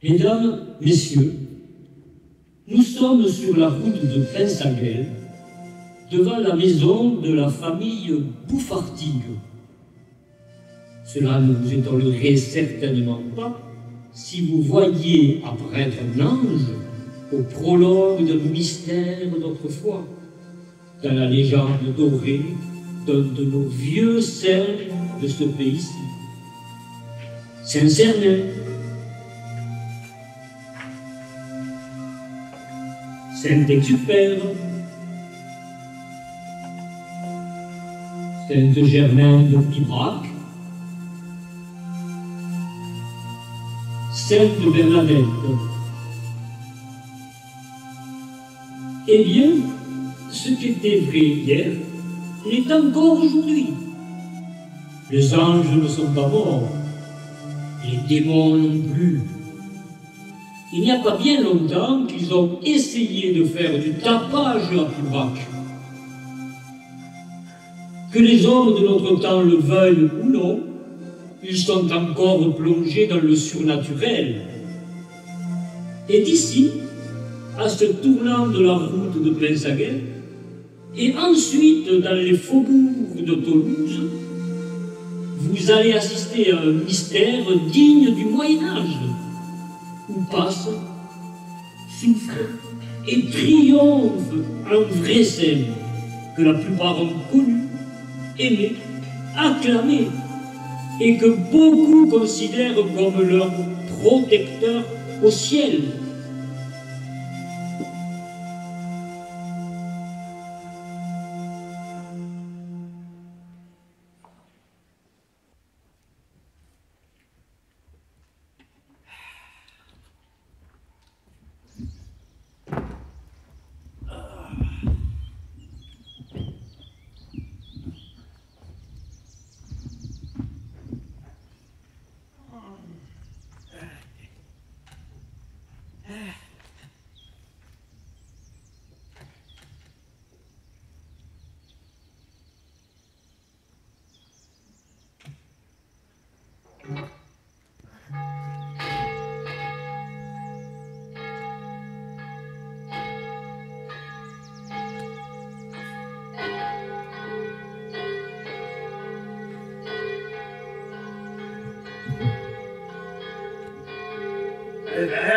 Mesdames, Messieurs, nous sommes sur la route de Pensaguel, devant la maison de la famille Bouffartigue. Cela ne vous étonnerait certainement pas si vous voyiez apparaître un ange au prologue d'un mystère d'autrefois, dans la légende dorée d'un de nos vieux cerfs de ce pays-ci. Saint-Cernin, Saint-Exupère, Sainte-Germaine de Pibrac, Sainte-Bernadette. Eh bien, ce qui était vrai hier l'est encore aujourd'hui. Les anges ne sont pas morts, les démons non plus. Il n'y a pas bien longtemps qu'ils ont essayé de faire du tapage à Pibrac. Que les hommes de notre temps le veuillent ou non, ils sont encore plongés dans le surnaturel. Et d'ici, à ce tournant de la route de Pensaguel, et ensuite dans les faubourgs de Toulouse, vous allez assister à un mystère digne du Moyen-Âge, où passe, souffle et triomphe un vrai saint que la plupart ont connu, aimé, acclamé, et que beaucoup considèrent comme leur protecteur au ciel.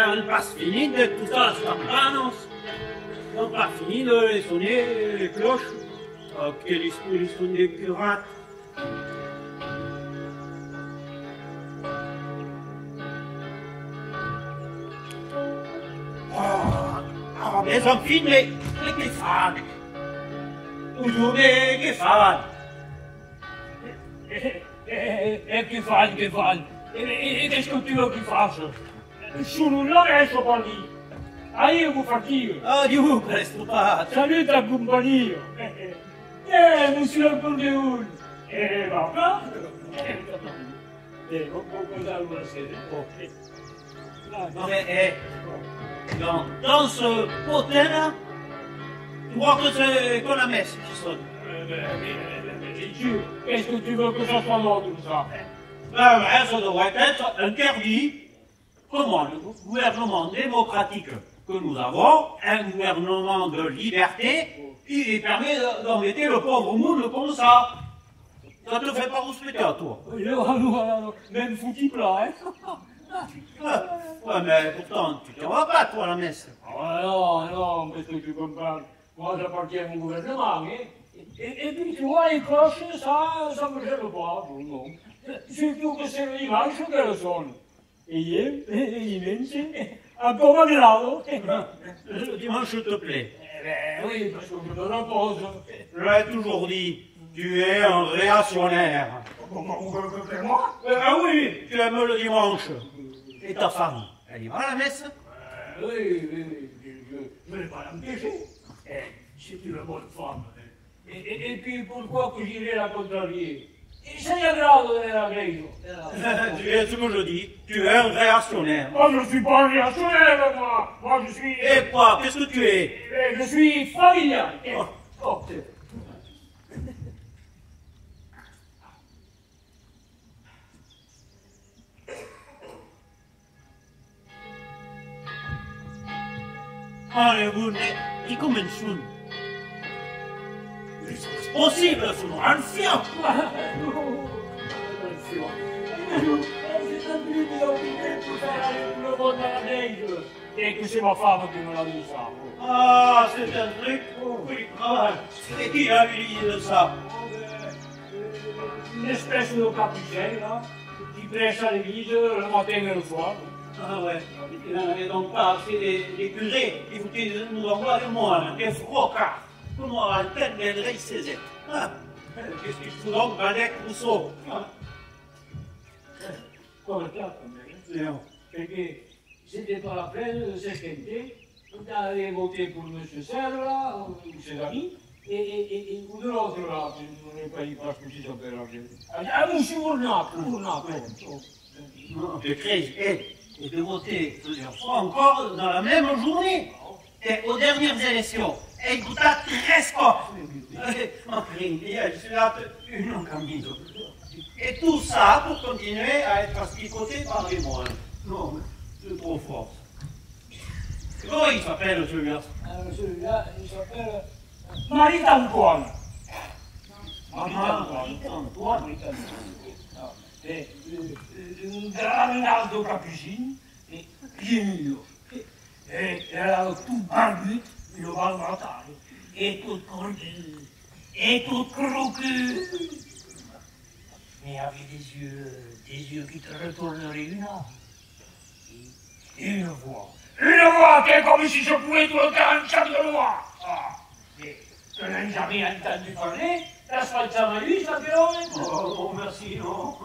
On pas fini de tout ça, campanos. On pas fini de sonner les cloches. Oh, quel ils sont des pirates. Oh, mais on filme les Gefallen. Toujours des Gefallen. Gefallen. Et qu'est-ce que tu veux qu'il fasse? Solo là, reste pas lì. Allez, vous fatiguez. Adieu, presto, Salut ta compagnie. Monsieur le Condeul. Papa. Cosa vuoi essere? Non mais, dans ce potin-là, tu vois que c'est que la messe qui sonne. Qu'est-ce que tu veux que ça soit là, tout ça? Ça devrait être interdit. Comment le gouvernement démocratique que nous avons, un gouvernement de liberté, il permet d'embêter le pauvre monde comme ça. Ça te fait pas respecter à toi. Alors, même foutu plat, hein? Ouais, mais pourtant, tu t'en vas pas, toi, à la messe. Non, parce que tu comprends. Moi, j'appartiens au gouvernement, hein? Et puis, tu vois, les cloches, ça me gêne pas, non. Surtout que c'est le dimanche qu'elles sonnent. Et immense, encore malgrado. Le dimanche te plaît. Oui, parce que je me repose. Je l'ai toujours dit, tu es un réactionnaire. Moi? Ah oui, tu aimes le dimanche. Et ta femme, elle y va à la messe? Oui, je ne vais pas l'empêcher. C'est une bonne femme. Et puis, pourquoi que j'irai la contrarier? C'est aggrado della Grecia. Tu es ce que je dis, tu es un réactionnaire. Moi, je ne suis pas un réactionnaire, moi. Moi, je suis... Et quoi, qu'est-ce que tu es? Je suis familial. Allez, vous, di come nessuno. Possibile, sono anziano. Et que c'est ma femme qui me l'a dit ça. Ah, c'est un truc oui, et qui a eu l'idée de ça? Une espèce de capucin, là, qui prêche à l'église le matin et le soir. Ah ouais, il n'en avait donc pas assez des curés, il faut qu'ils nous envoient des moines, des frocards, pour nous entendre des règles Césaire. Qu'est-ce qu'il faut donc avec Rousseau? Come te perché c'était pas la peine de s'esquinter, d'aller voter pour M. Serra, ou ses amis, et ou de l'autre là, je n'ai pas eu pas ce que ça peut arriver. Ah, monsieur Urnac. Je crée, et de voter plusieurs fois encore dans la même journée. Et aux dernières élections, e votato 3 fois. Ma quindi, je suis là, non cammino. Et tout ça pour continuer à être asticoté par les moines. Non, c'est trop fort. Comment il s'appelle celui-là? Celui-là, il s'appelle Marie-Antoine. Marie-Antoine. C'est un Granaldo Capucine, et pied mûr. Et elle a tout barbu, le bal bataille, et tout cordu, et tout croqué. Mais avec des yeux qui te retourneraient une âme. Et une voix qui est comme si je pouvais tout le temps un chant de loi. Mais je n'ai jamais entendu parler, la spalzamaius, la Pérone. Oh, merci, non.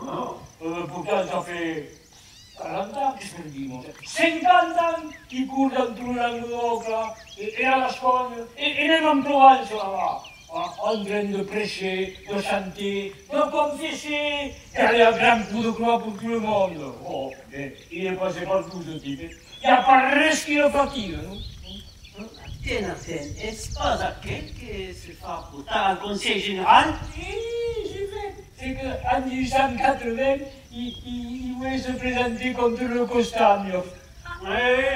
Pourtant, ça fait 40 ans, qu'est-ce que je dis, moi? 50 ans qui courent dans tout le Languedoc, là, et à la Scogne, et même en Provence, là-bas. En train de prêcher, de chanter, de confesser, d'aller à grand coup de croix pour tout le monde. Oh, il est passé partout, ce type. Il n'y a pas rien qui le fatigue, non? Est-ce pas à quelqu'un se fait voter un conseil général? Si, j'ai fait. C'est qu'en 1880, il voulait se présenter contre le Costagno. Oui,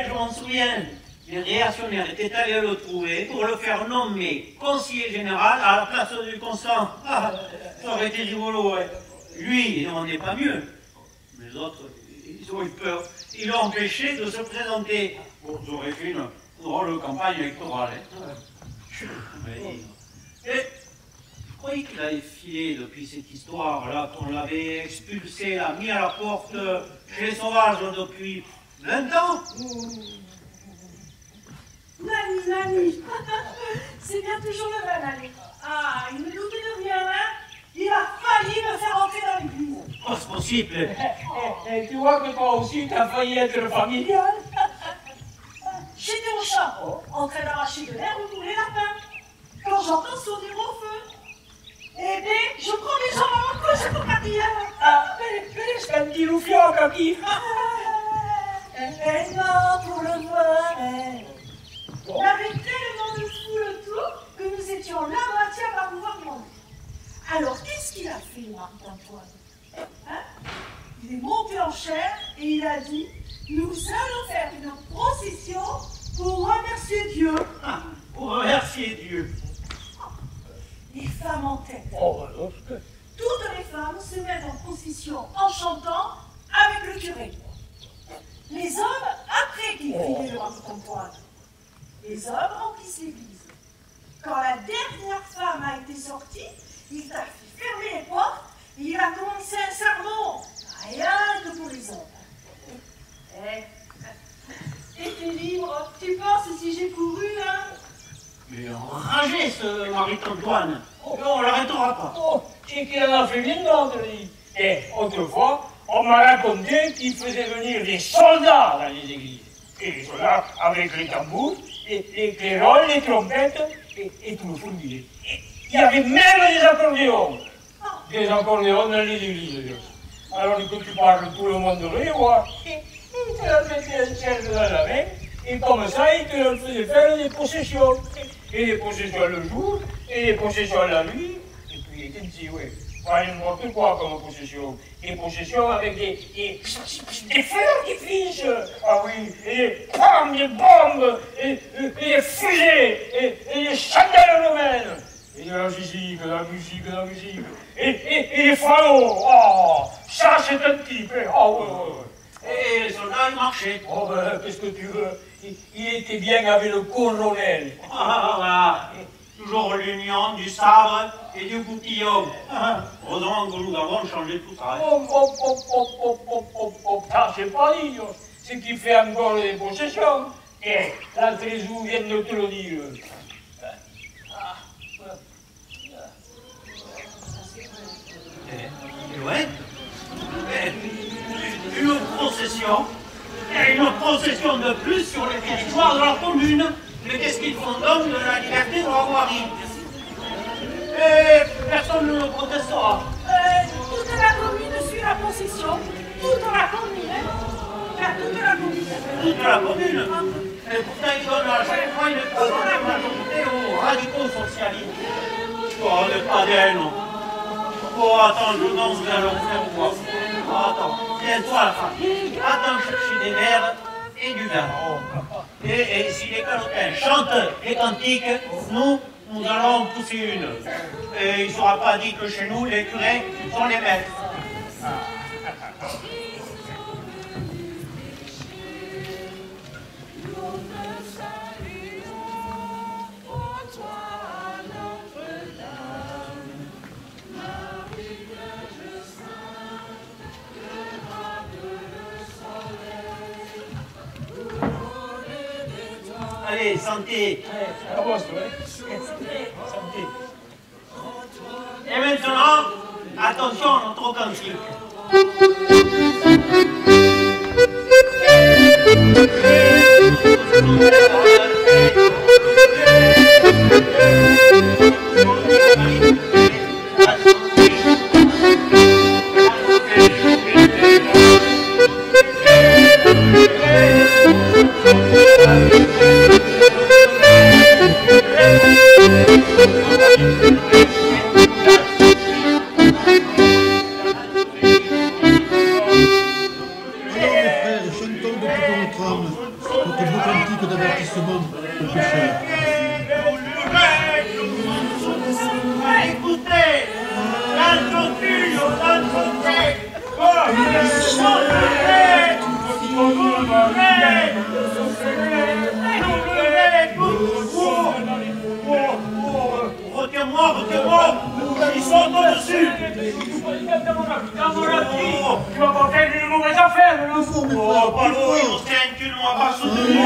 je m'en souviens. Les réactionnaires étaient allés le trouver pour le faire nommer conseiller général à la place du Constant. Ah, ça aurait été rigolo, ouais. Lui, il n'en est pas mieux. Mais les autres, ils ont eu peur. Ils l'ont empêché de se présenter. Bon, ils auraient fait une drôle de campagne électorale. Et je croyais qu'il avait filé depuis cette histoire-là, qu'on l'avait expulsé, là, mis à la porte chez les sauvages depuis 20 ans. Nani, c'est bien toujours le même, allez. Ah, il ne doute de rien, hein? Il a failli me faire entrer dans l'église. Oh, c'est possible. Et tu vois que toi aussi, t'as failli être familial. J'étais au charbon, en train d'arracher de l'herbe pour les lapins, quand j'entends sonner mon feu. Eh bien, je prends les jambes à ma cause pour partir. Ah, mais c'est un petit loufiant, Kaki. Elle est morte pour le voir. Il y avait tellement de foule autour que nous étions là moitié à pas pouvoir demander. Alors, qu'est-ce qu'il a fait, le Marc-Antoine? Il est monté en chair et il a dit: nous allons faire une procession pour remercier Dieu. Ah, pour remercier Dieu. Les femmes en tête. Oh, alors. Toutes les femmes se mettent en procession en chantant avec le curé. Les hommes, après qu'ils criaient le Marc-Antoine, les hommes remplissent l'église. Quand la dernière femme a été sortie, il a fait fermer les portes et il a commencé un sermon, rien que pour les hommes. Et t'es libre, tu penses si j'ai couru, hein? Mais enragé, ce Marie-Antoine. Oh, on l'arrêtera pas. Oh, c'est qu'il en a fait mille d'autres, lui. Et autrefois, on m'a raconté qu'il faisait venir des soldats dans les églises. Et les soldats avec les tambours, les clairons, les trompettes et tout le fournier. Il y avait même des accordéons. Des accordéons dans les églises. Alors que tu parles, tout le monde de voir. Il te la mettait un cercle dans la main, et comme ça, il te faisait faire des possessions. Et des possessions le jour, et des possessions la nuit, et puis il était dit, ouais, pas n'importe quoi comme possession. Des possessions avec des feux qui fichent, ah oui, et des bombes, et des fusées, et des chandelles romaines. Et de la musique, et les falots, oh, ça c'est un type, oh ouais. Et les soldats, ils marchaient. Oh ben, qu'est-ce que tu veux? Il était bien avec le colonel. Voilà. Toujours l'union du sabre et du boutillon. Heureusement que nous avons changé tout ça. Ça, c'est pas dit. Ce qui fait encore les possessions. Et la Trésou vient de te le dire. Ouais. Une procession de plus sur le territoire de la commune. Mais qu'est-ce qu'ils font donc de la liberté de la voirie? Et personne ne le protestera. Toute la commune suit la procession. Toute la commune. Toute la commune. Toute la commune. Et pourtant, ils donnent à chaque fois une majorité aux radicaux socialistes. Oh, le padel, non. Oh, attends, nous allons faire quoi? Oh, attends, viens-toi la femme. Attends, chercher des verres et du vin. Et si les calotins chantent les cantiques, nous allons pousser une. Et il ne sera pas dit que chez nous, les curés sont les maîtres. Allez, santé. Santé. Et maintenant, attention à notre cantique. Retiens-moi, ils sont au-dessus. Tu vas pas faire une mauvaise affaire, le fou. Oh, pas lourd, tu ne m'as pas soutenu.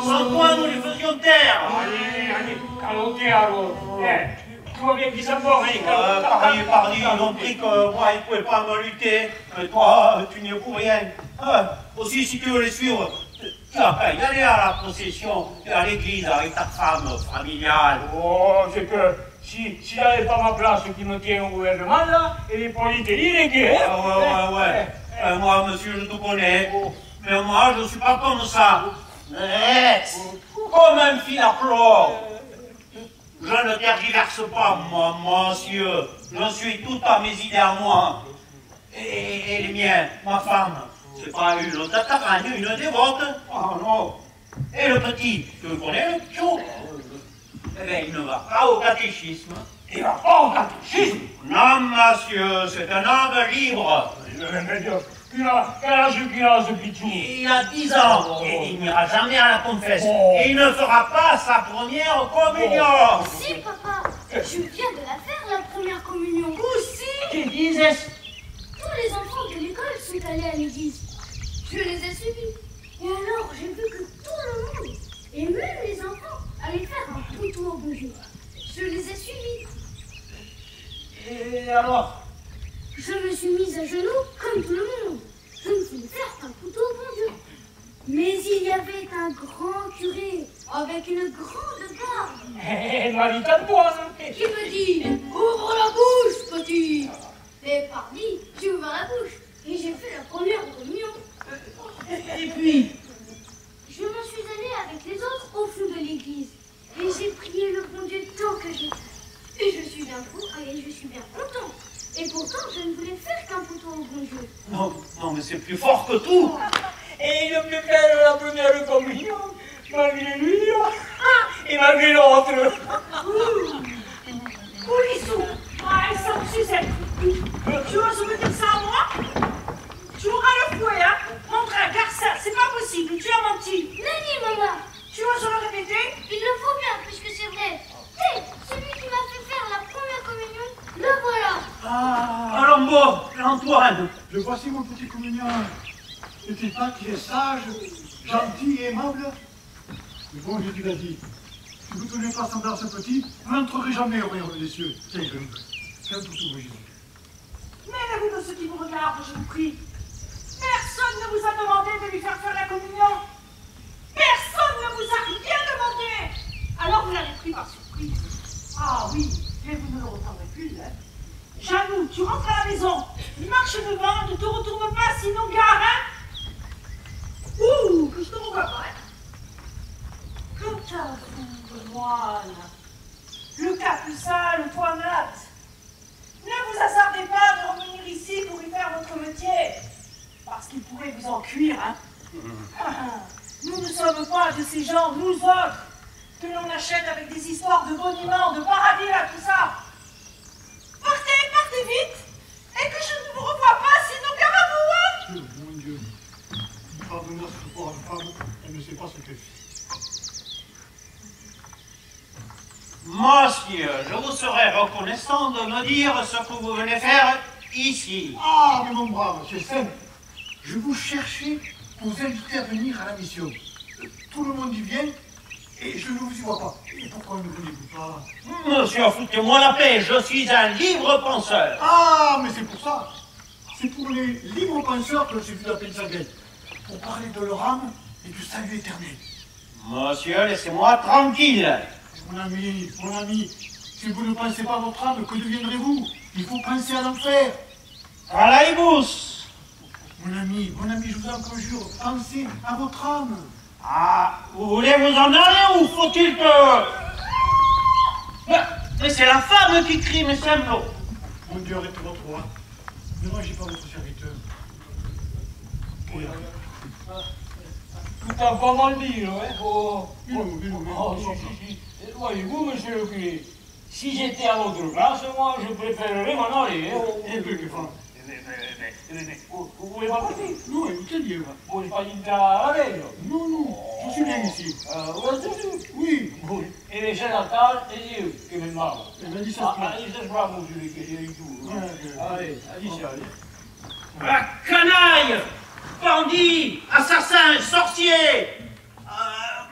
Sans toi, nous les faisions taire. Allez, caloté alors. tu vois bien qu'ils s'abordent, hein. Pardi, ils ont pris que moi, ils ne pouvaient pas me lutter. Mais toi, tu n'y es pour rien. Aussi, si tu veux les suivre, tu n'as pas y aller à la procession et à l'église avec ta femme familiale. Oh, c'est que si j'avais pas ma place qui me tient au gouvernement, là, et les politiques, il est gay. Ouais. Moi, monsieur, je te connais. Mais moi, je ne suis pas comme ça. Comme un fil à plomb. Je ne tergiverse pas, moi, monsieur. Je suis tout à mes idées à moi. Et les miens, ma femme, c'est pas une tataragne, une dévote. Oh non. Et le petit, tu le connais, le petit chou? Eh bien, il ne va pas au catéchisme. Il va pas au catéchisme? Non, monsieur, c'est un homme libre. Quel âge qu'il a, ce pichou? Il a 10 ans et il n'ira jamais à la confession. Et il ne fera pas sa première communion. Si, papa, je viens de la faire, la première communion. Aussi? Qu'est-ce qu'ils disent? Tous les enfants de l'école sont allés à l'église. Je les ai suivis. Et alors, j'ai vu que tout le monde, et même les enfants, allaient faire un poutou au bon Dieu. Je les ai suivis. Et alors? Je me suis mise à genoux comme tout le monde. Je ne voulais faire qu'un couteau au bon Dieu. Mais il y avait un grand curé avec une grande barbe. Marie Tantoine. Qui me dit ouvre la bouche, petit. Et pardi, j'ai ouvert la bouche et j'ai fait la première communion. Et puis? Je m'en suis allée avec les autres au fond de l'église. Et j'ai prié le bon Dieu tant que j'ai pu. Et je suis bien content. Et pourtant, je ne voulais faire qu'un poutou au bon Dieu. Non, mais c'est plus fort que tout. Et il me fait la première communion, malgré lui, et malgré l'autre. Polisson, elle s'en sucette. Tu oses me dire ça à moi? Tu auras le fouet, hein? Mon frère, garçon, c'est pas possible, tu as menti. Nanny, maman. Tu oses le répéter? Il le faut bien, puisque c'est vrai. Hé, celui qui m'a fait faire la première communion, le voilà. Colombo, Antoine. Le voici, mon petit communion. N'est-il pas qu'il est sage, gentil et aimable? Le bon Jésus l'a dit. Si vous ne tenez pas semblable à ce petit, vous n'entrerez jamais au royaume des cieux. Tiens, je vous fais un poutou, mon Jésus. Mêlez-vous de ceux qui vous regardent, je vous prie. Personne ne vous a demandé de lui faire la communion. Personne ne vous a rien demandé. Alors vous l'avez pris par surprise. Ah oui, mais vous ne le reprendrez plus, hein. Janou, tu rentres à la maison. Marche devant, ne te retourne pas, sinon gare, hein. Ouh, que je te revois pas, hein. Quant à vous, le moine, le capucin, le toinate, ne vous hasardez pas de revenir ici pour y faire votre métier, parce qu'il pourrait vous en cuire, hein. Nous ne sommes pas de ces gens, nous autres, que l'on achète avec des histoires de boniment, de paradis, là, tout ça. Partez vite, et que je ne vous revoie pas, sinon gare à vous, hein. Mon Dieu, pardonnez à cette pauvre femme, elle ne sait pas ce qu'elle fait. Monsieur, je vous serais reconnaissant de me dire ce que vous venez faire ici. Ah, mais mon brave, c'est simple. Je vous cherchais pour vous inviter à venir à la mission. Tout le monde y vient et je ne vous y vois pas. Et pourquoi ne venez-vous pas? Monsieur, foutez-moi la paix, je suis un libre penseur. Ah, mais c'est pour ça. C'est pour les libres penseurs que j'ai vu la Pensaguet. Pour parler de leur âme et du salut éternel. Monsieur, laissez-moi tranquille. Mon ami, si vous ne pensez pas à votre âme, que deviendrez-vous? Il faut penser à l'enfer. Calaïbus. Mon ami, je vous en conjure, pensez à votre âme. Ah, vous voulez vous en aller ou faut-il que... Mais c'est la femme qui crie, mes simples. Mon Dieu, arrêtez votre roi. Ne mangez pas votre serviteur. Tout a pas mal dit, hein. Si. Voyez-vous, monsieur le curé, si j'étais à votre place, moi, je préférerais m'en aller. Vous voulez pas partir? Non, écoutez bien. Vous voulez pas dire à la veille? Non, je suis bien ici. Vous êtes sûr? Oui. Et les gens d'attente, et Dieu, qui me marre. Elle dit ça. Allez, je vois, monsieur le curé, tout. Allez, allez, Ah, canaille, bandit, assassin, sorcier,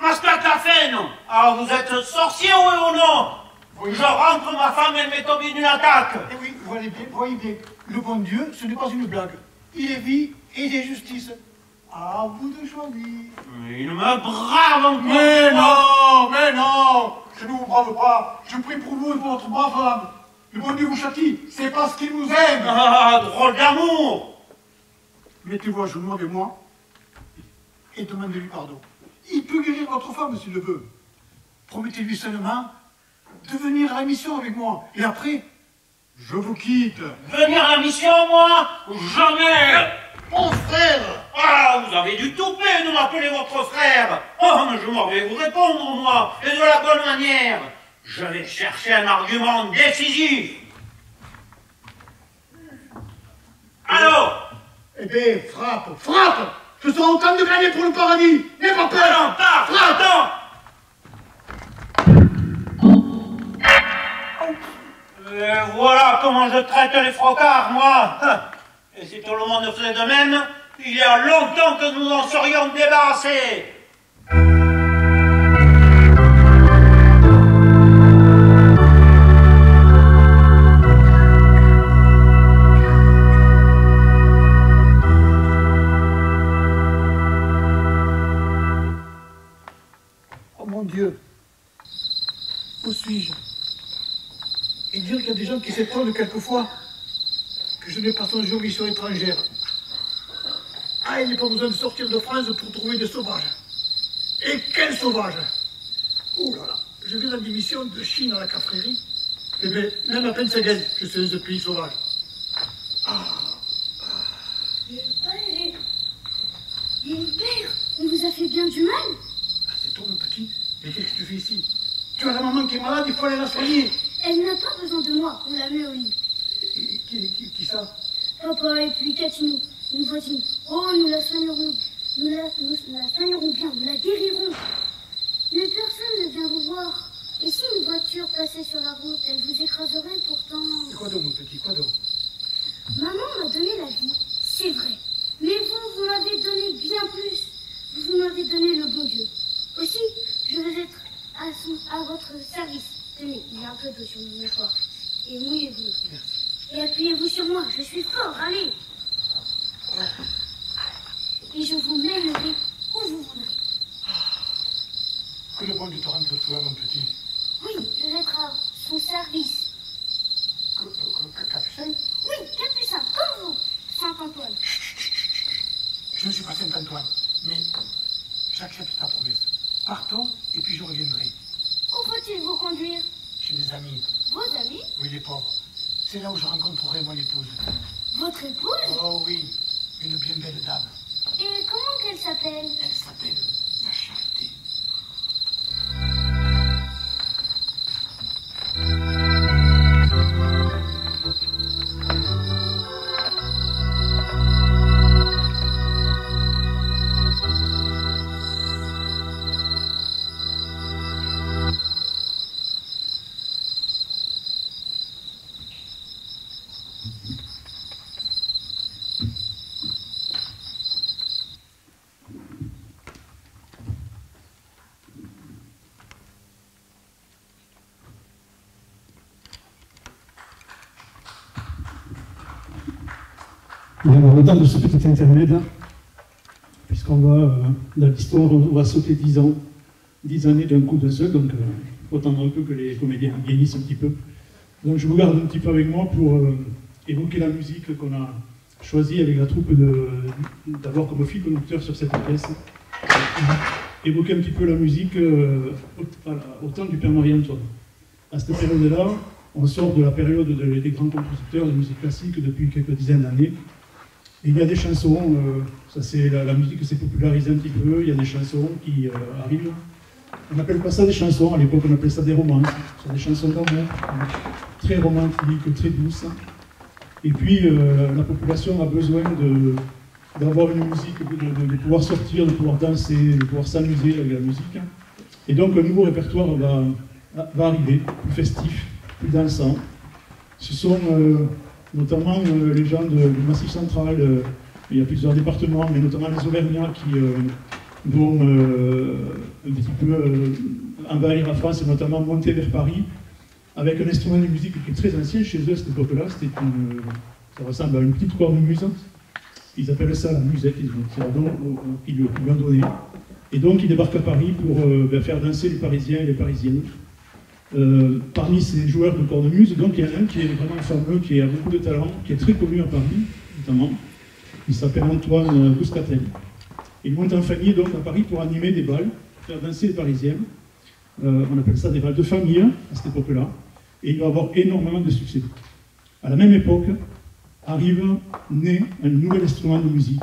mascate à fin. Ah, vous êtes sorcier, oui ou non? Je rentre, ma femme, elle m'est tombée d'une attaque. Eh oui, voyez bien, le bon Dieu, ce n'est pas une blague. Il est vie et il est justice. À vous de choisir. Il me brave encore. Mais non, je ne vous brave pas. Je prie pour vous et pour votre brave femme. Le bon Dieu vous châtie, c'est parce qu'il vous aime. Ah, drôle d'amour. Mettez-vous à genoux avec moi et demandez-lui pardon. Il peut guérir votre femme s'il le veut. Promettez-lui seulement de venir à la mission avec moi. Et après, je vous quitte. Venir à la mission, moi? Jamais. Mon frère! Ah, vous avez du toupet de m'appeler votre frère. Oh, mais je m'en vais vous répondre, moi, et de la bonne manière. Je vais chercher un argument décisif. Allô? Eh bien, frappe! Je serai en train de gagner pour le paradis! N'aie pas peur! Non, pas, attends! Et voilà comment je traite les frocards, moi. Et si tout le monde faisait de même, il y a longtemps que nous en serions débarrassés. Oh mon Dieu! Où suis-je? Et dire qu'il y a des gens qui s'étonnent quelquefois que je n'ai pas songé aux missions étrangères. Ah, il n'y a pas besoin de sortir de France pour trouver des sauvages. Et quels sauvages! Ouh là là, je viens en démission de Chine à la cafrérie. Eh bien, même à Pensaguel, je suis un pays sauvage. Père, on vous a fait bien du mal? Ah, c'est toi, mon petit. Mais qu'est-ce que tu fais ici? Tu as la maman qui est malade, il faut aller la soigner. Elle n'a pas besoin de moi, on la met au lit. Qui ça? Papa et puis Catino, une voisine. Oh, nous la soignerons. Nous la soignerons bien, nous la guérirons. Mais personne ne vient vous voir. Et si une voiture passait sur la route, elle vous écraserait pourtant. Quoi donc, mon petit, quoi donc? Maman m'a donné la vie, c'est vrai. Mais vous m'avez donné bien plus. Vous m'avez donné le bon Dieu. Aussi, je veux être à votre service. Tenez, il y a un peu d'eau sur mon mouchoir. Et mouillez-vous. Merci. Et appuyez-vous sur moi, je suis fort, allez. Et je vous mènerai où vous voudrez. Que le bon Dieu te rende toi, mon petit. Oui, je vais être à son service. Capucin? Oui, Capucin, comme vous, Saint-Antoine. Je ne suis pas Saint-Antoine, mais j'accepte ta promesse. Partons, et puis je reviendrai. Où faut-il vous conduire? Chez des amis. Vos amis? Oui, les pauvres. C'est là où je rencontrerai mon épouse. Votre épouse? Oh oui, une bien belle dame. Et comment qu'elle s'appelle? Elle s'appelle la Charité. Alors, le temps de ce petit intermède, puisqu'on va, dans l'histoire, on va sauter 10 ans, 10 années d'un coup d'un seul, donc il faut attendre un peu que les comédiens vieillissent un petit peu. Donc je vous garde un petit peu avec moi pour évoquer la musique qu'on a choisie avec la troupe d'avoir comme fil conducteur sur cette pièce. Évoquer un petit peu la musique au temps du Père Marie-Antoine. À cette période-là, on sort de la période des grands compositeurs de musique classique depuis quelques dizaines d'années. Et il y a des chansons, ça c'est la musique s'est popularisée un petit peu, il y a des chansons qui arrivent. On n'appelle pas ça des chansons, à l'époque on appelait ça des romances. Ce sont des chansons d'amour, très romantiques, très douces. Et puis la population a besoin d'avoir une musique, de pouvoir sortir, de pouvoir danser, de pouvoir s'amuser avec la musique. Et donc un nouveau répertoire va arriver, plus festif, plus dansant. Ce sont notamment les gens du Massif central, il y a plusieurs départements, mais notamment les Auvergnats qui vont un petit peu envahir la France et notamment monter vers Paris. avec un instrument de musique qui est très ancien chez eux à cette époque-là. Ça ressemble à une petite cornemuse. Ils appellent ça la musette, c'est le nom qu'ils lui ont donné. Et donc il débarque à Paris pour faire danser les Parisiens et les Parisiennes. Parmi ces joueurs de cornemuse, donc il y en a un qui est vraiment fameux, qui a beaucoup de talent, qui est très connu à Paris, notamment. Il s'appelle Antoine Bouscatel. Il monte en famille donc à Paris pour animer des bals, faire danser les Parisiennes. On appelle ça des bals de famille à cette époque-là. Et il va avoir énormément de succès. À la même époque, naît un nouvel instrument de musique.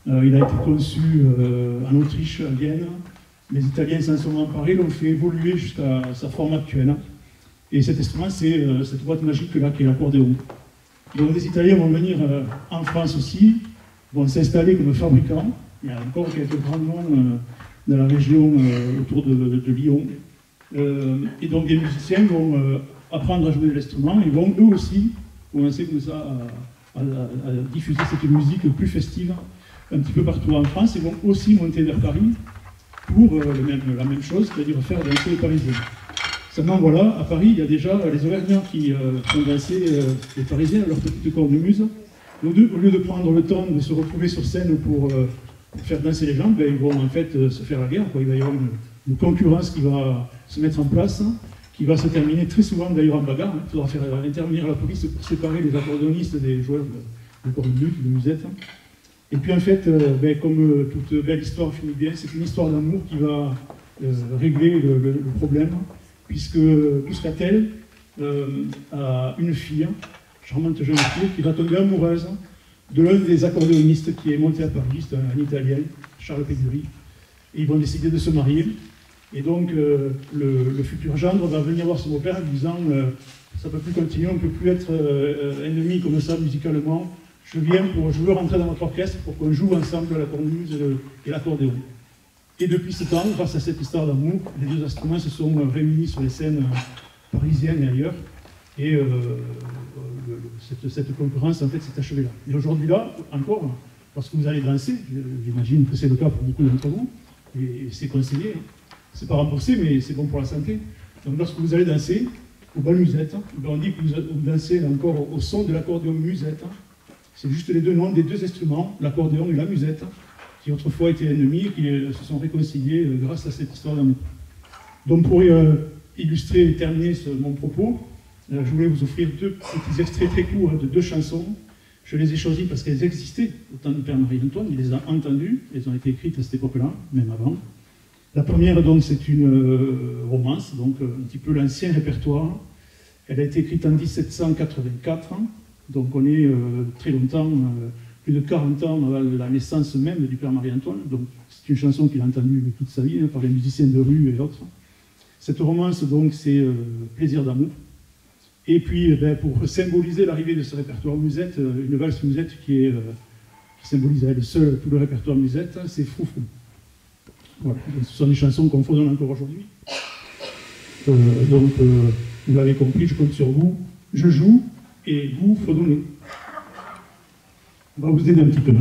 Il a été conçu en Autriche, à Vienne. Les Italiens s'en sont emparés, l'ont fait évoluer jusqu'à sa forme actuelle. Et cet instrument, c'est cette boîte magique-là qui est l'accordéon. Donc les Italiens vont venir en France aussi, vont s'installer comme fabricants. Il y a encore quelques grands noms dans la région autour de Lyon. Et donc les musiciens vont apprendre à jouer de l'instrument et vont eux aussi commencer comme ça à diffuser cette musique plus festive un petit peu partout en France. Ils vont aussi monter vers Paris pour la même chose, c'est-à-dire faire danser les Parisiens. Seulement voilà, à Paris, il y a déjà les Auvergnats qui font danser les Parisiens à leur petite cornemuse. Donc, au lieu de prendre le temps de se retrouver sur scène pour faire danser les gens, ben, ils vont en fait se faire la guerre, quoi. Il va y avoir une concurrence qui va se mettre en place, qui va se terminer très souvent d'ailleurs en bagarre. Il faudra faire intervenir la police pour séparer les accordéonistes des joueurs de cornemuse, de musette. Et puis en fait, ben, comme toute belle histoire finit bien, c'est une histoire d'amour qui va régler le problème, puisque Bouscatel a une fille, charmante jeune fille, qui va tomber amoureuse de l'un des accordéonistes qui est monté à Paris, c'est un Italien, Charles Pégury, et ils vont décider de se marier. Et donc le futur gendre va venir voir son beau-père en disant ça ne peut plus continuer, on ne peut plus être ennemis comme ça musicalement. Je veux rentrer dans votre orchestre pour qu'on joue ensemble la cornemuse et l'accordéon. Et depuis ce temps, grâce à cette histoire d'amour, les deux instruments se sont réunis sur les scènes parisiennes et ailleurs. Et cette concurrence, en fait, s'est achevée là. Et aujourd'hui, là, encore, lorsque vous allez danser, j'imagine que c'est le cas pour beaucoup d'entre vous, et c'est conseillé, hein. C'est pas remboursé, mais c'est bon pour la santé. Donc lorsque vous allez danser, au bal musette, on dit que vous dansez encore au son de l'accordéon musette. C'est juste les deux noms des deux instruments, l'accordéon et la musette, qui autrefois étaient ennemis et qui se sont réconciliés grâce à cette histoire d'amour. Donc pour illustrer et terminer mon propos, je voulais vous offrir deux petits extraits très courts de deux chansons. Je les ai choisies parce qu'elles existaient au temps du Père Marie-Antoine, il les a entendues, elles ont été écrites à cette époque-là, même avant. La première, donc, c'est une romance, donc un petit peu l'ancien répertoire. Elle a été écrite en 1784, donc on est très longtemps, plus de 40 ans avant la naissance même du Père Marie-Antoine. Donc c'est une chanson qu'il a entendue toute sa vie, par les musiciens de rue et autres. Cette romance, donc, c'est Plaisir d'amour. Et puis, pour symboliser l'arrivée de ce répertoire musette, une valse musette qui symbolise à elle seule tout le répertoire musette, c'est Froufrou. Voilà. Ce sont des chansons qu'on fredonne encore aujourd'hui. Vous l'avez compris, je compte sur vous. Je joue et vous fredonnez. On va vous aider un petit peu.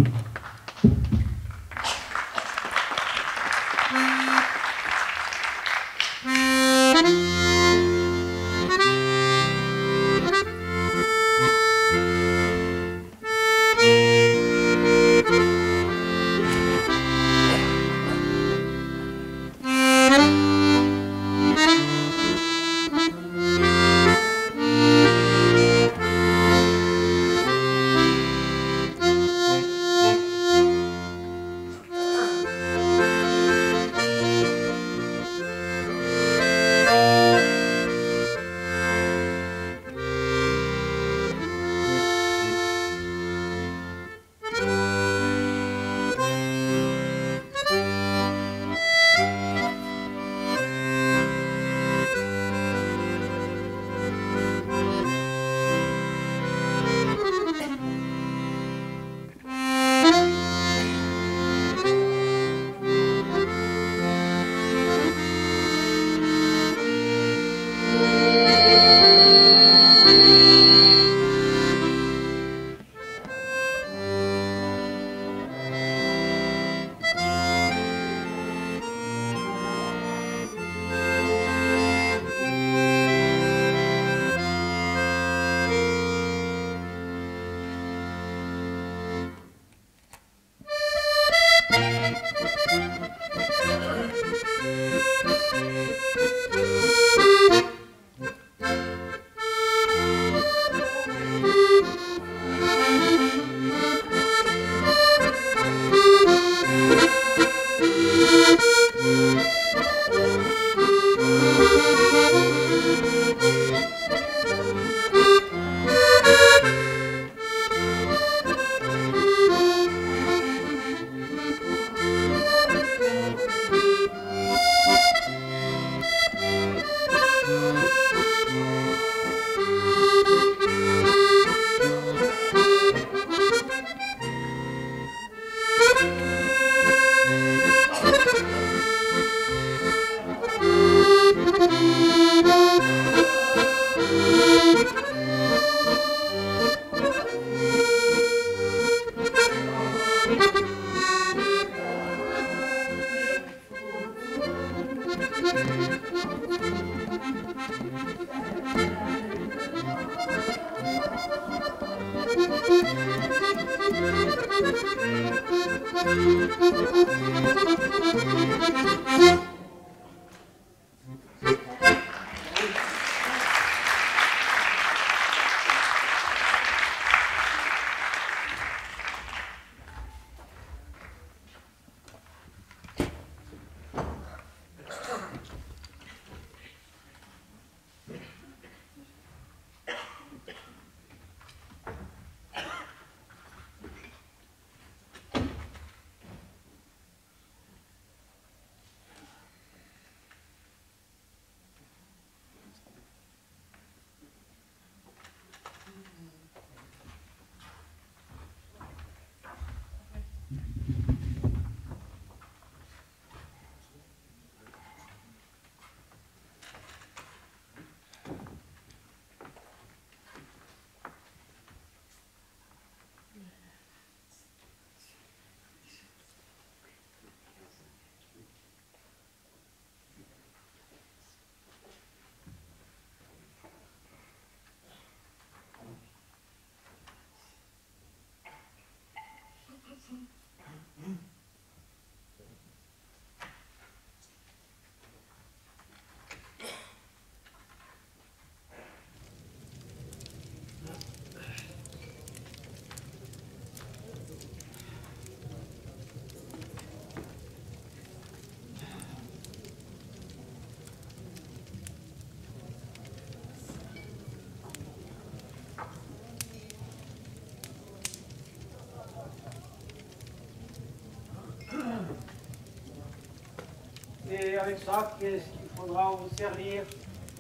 Et avec ça, qu'est-ce qu'il faudra vous servir?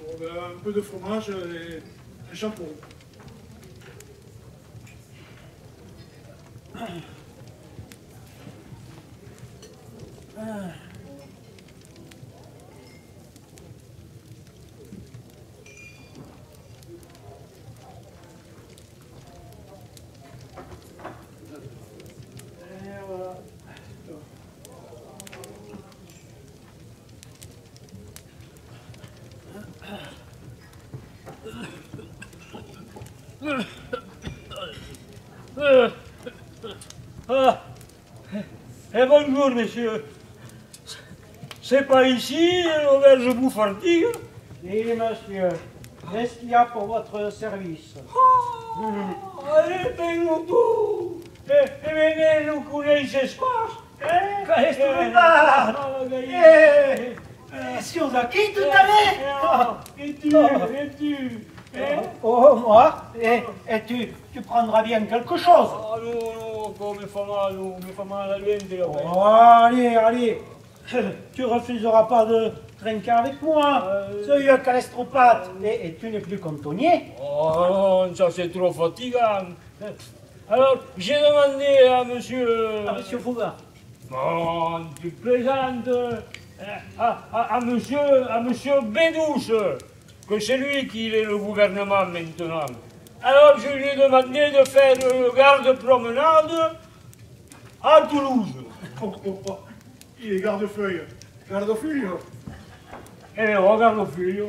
Oh, ben, un peu de fromage et un chapeau. Bonjour, monsieur. C'est pas ici, l'auberge Bouffardigue? Oui, monsieur. Qu'est-ce qu'il y a pour votre service? Allez, vengo tu! Venez nous couler ce soir! Qu'est-ce que tu parles? Si on a qui tout à l'heure? Et tu? Oh, moi? Et tu prendras bien quelque chose? Ah non, come fa mal al ventre. Oh, allez. Tu refuseras pas de trinquer avec moi. Ce vieux calestropate. Et tu n'es plus cantonnier? Oh non, ça c'est trop fatigant. Alors, j'ai demandé à monsieur... À monsieur Fougas. Bon, tu plaisantes. À monsieur Bédouche, que c'est lui qui est le gouvernement maintenant. Alors, je lui ai demandé de faire le garde-promenade à Toulouse. Oh. Il est garde-feuille. Garde-feuille. Eh, regarde au fil.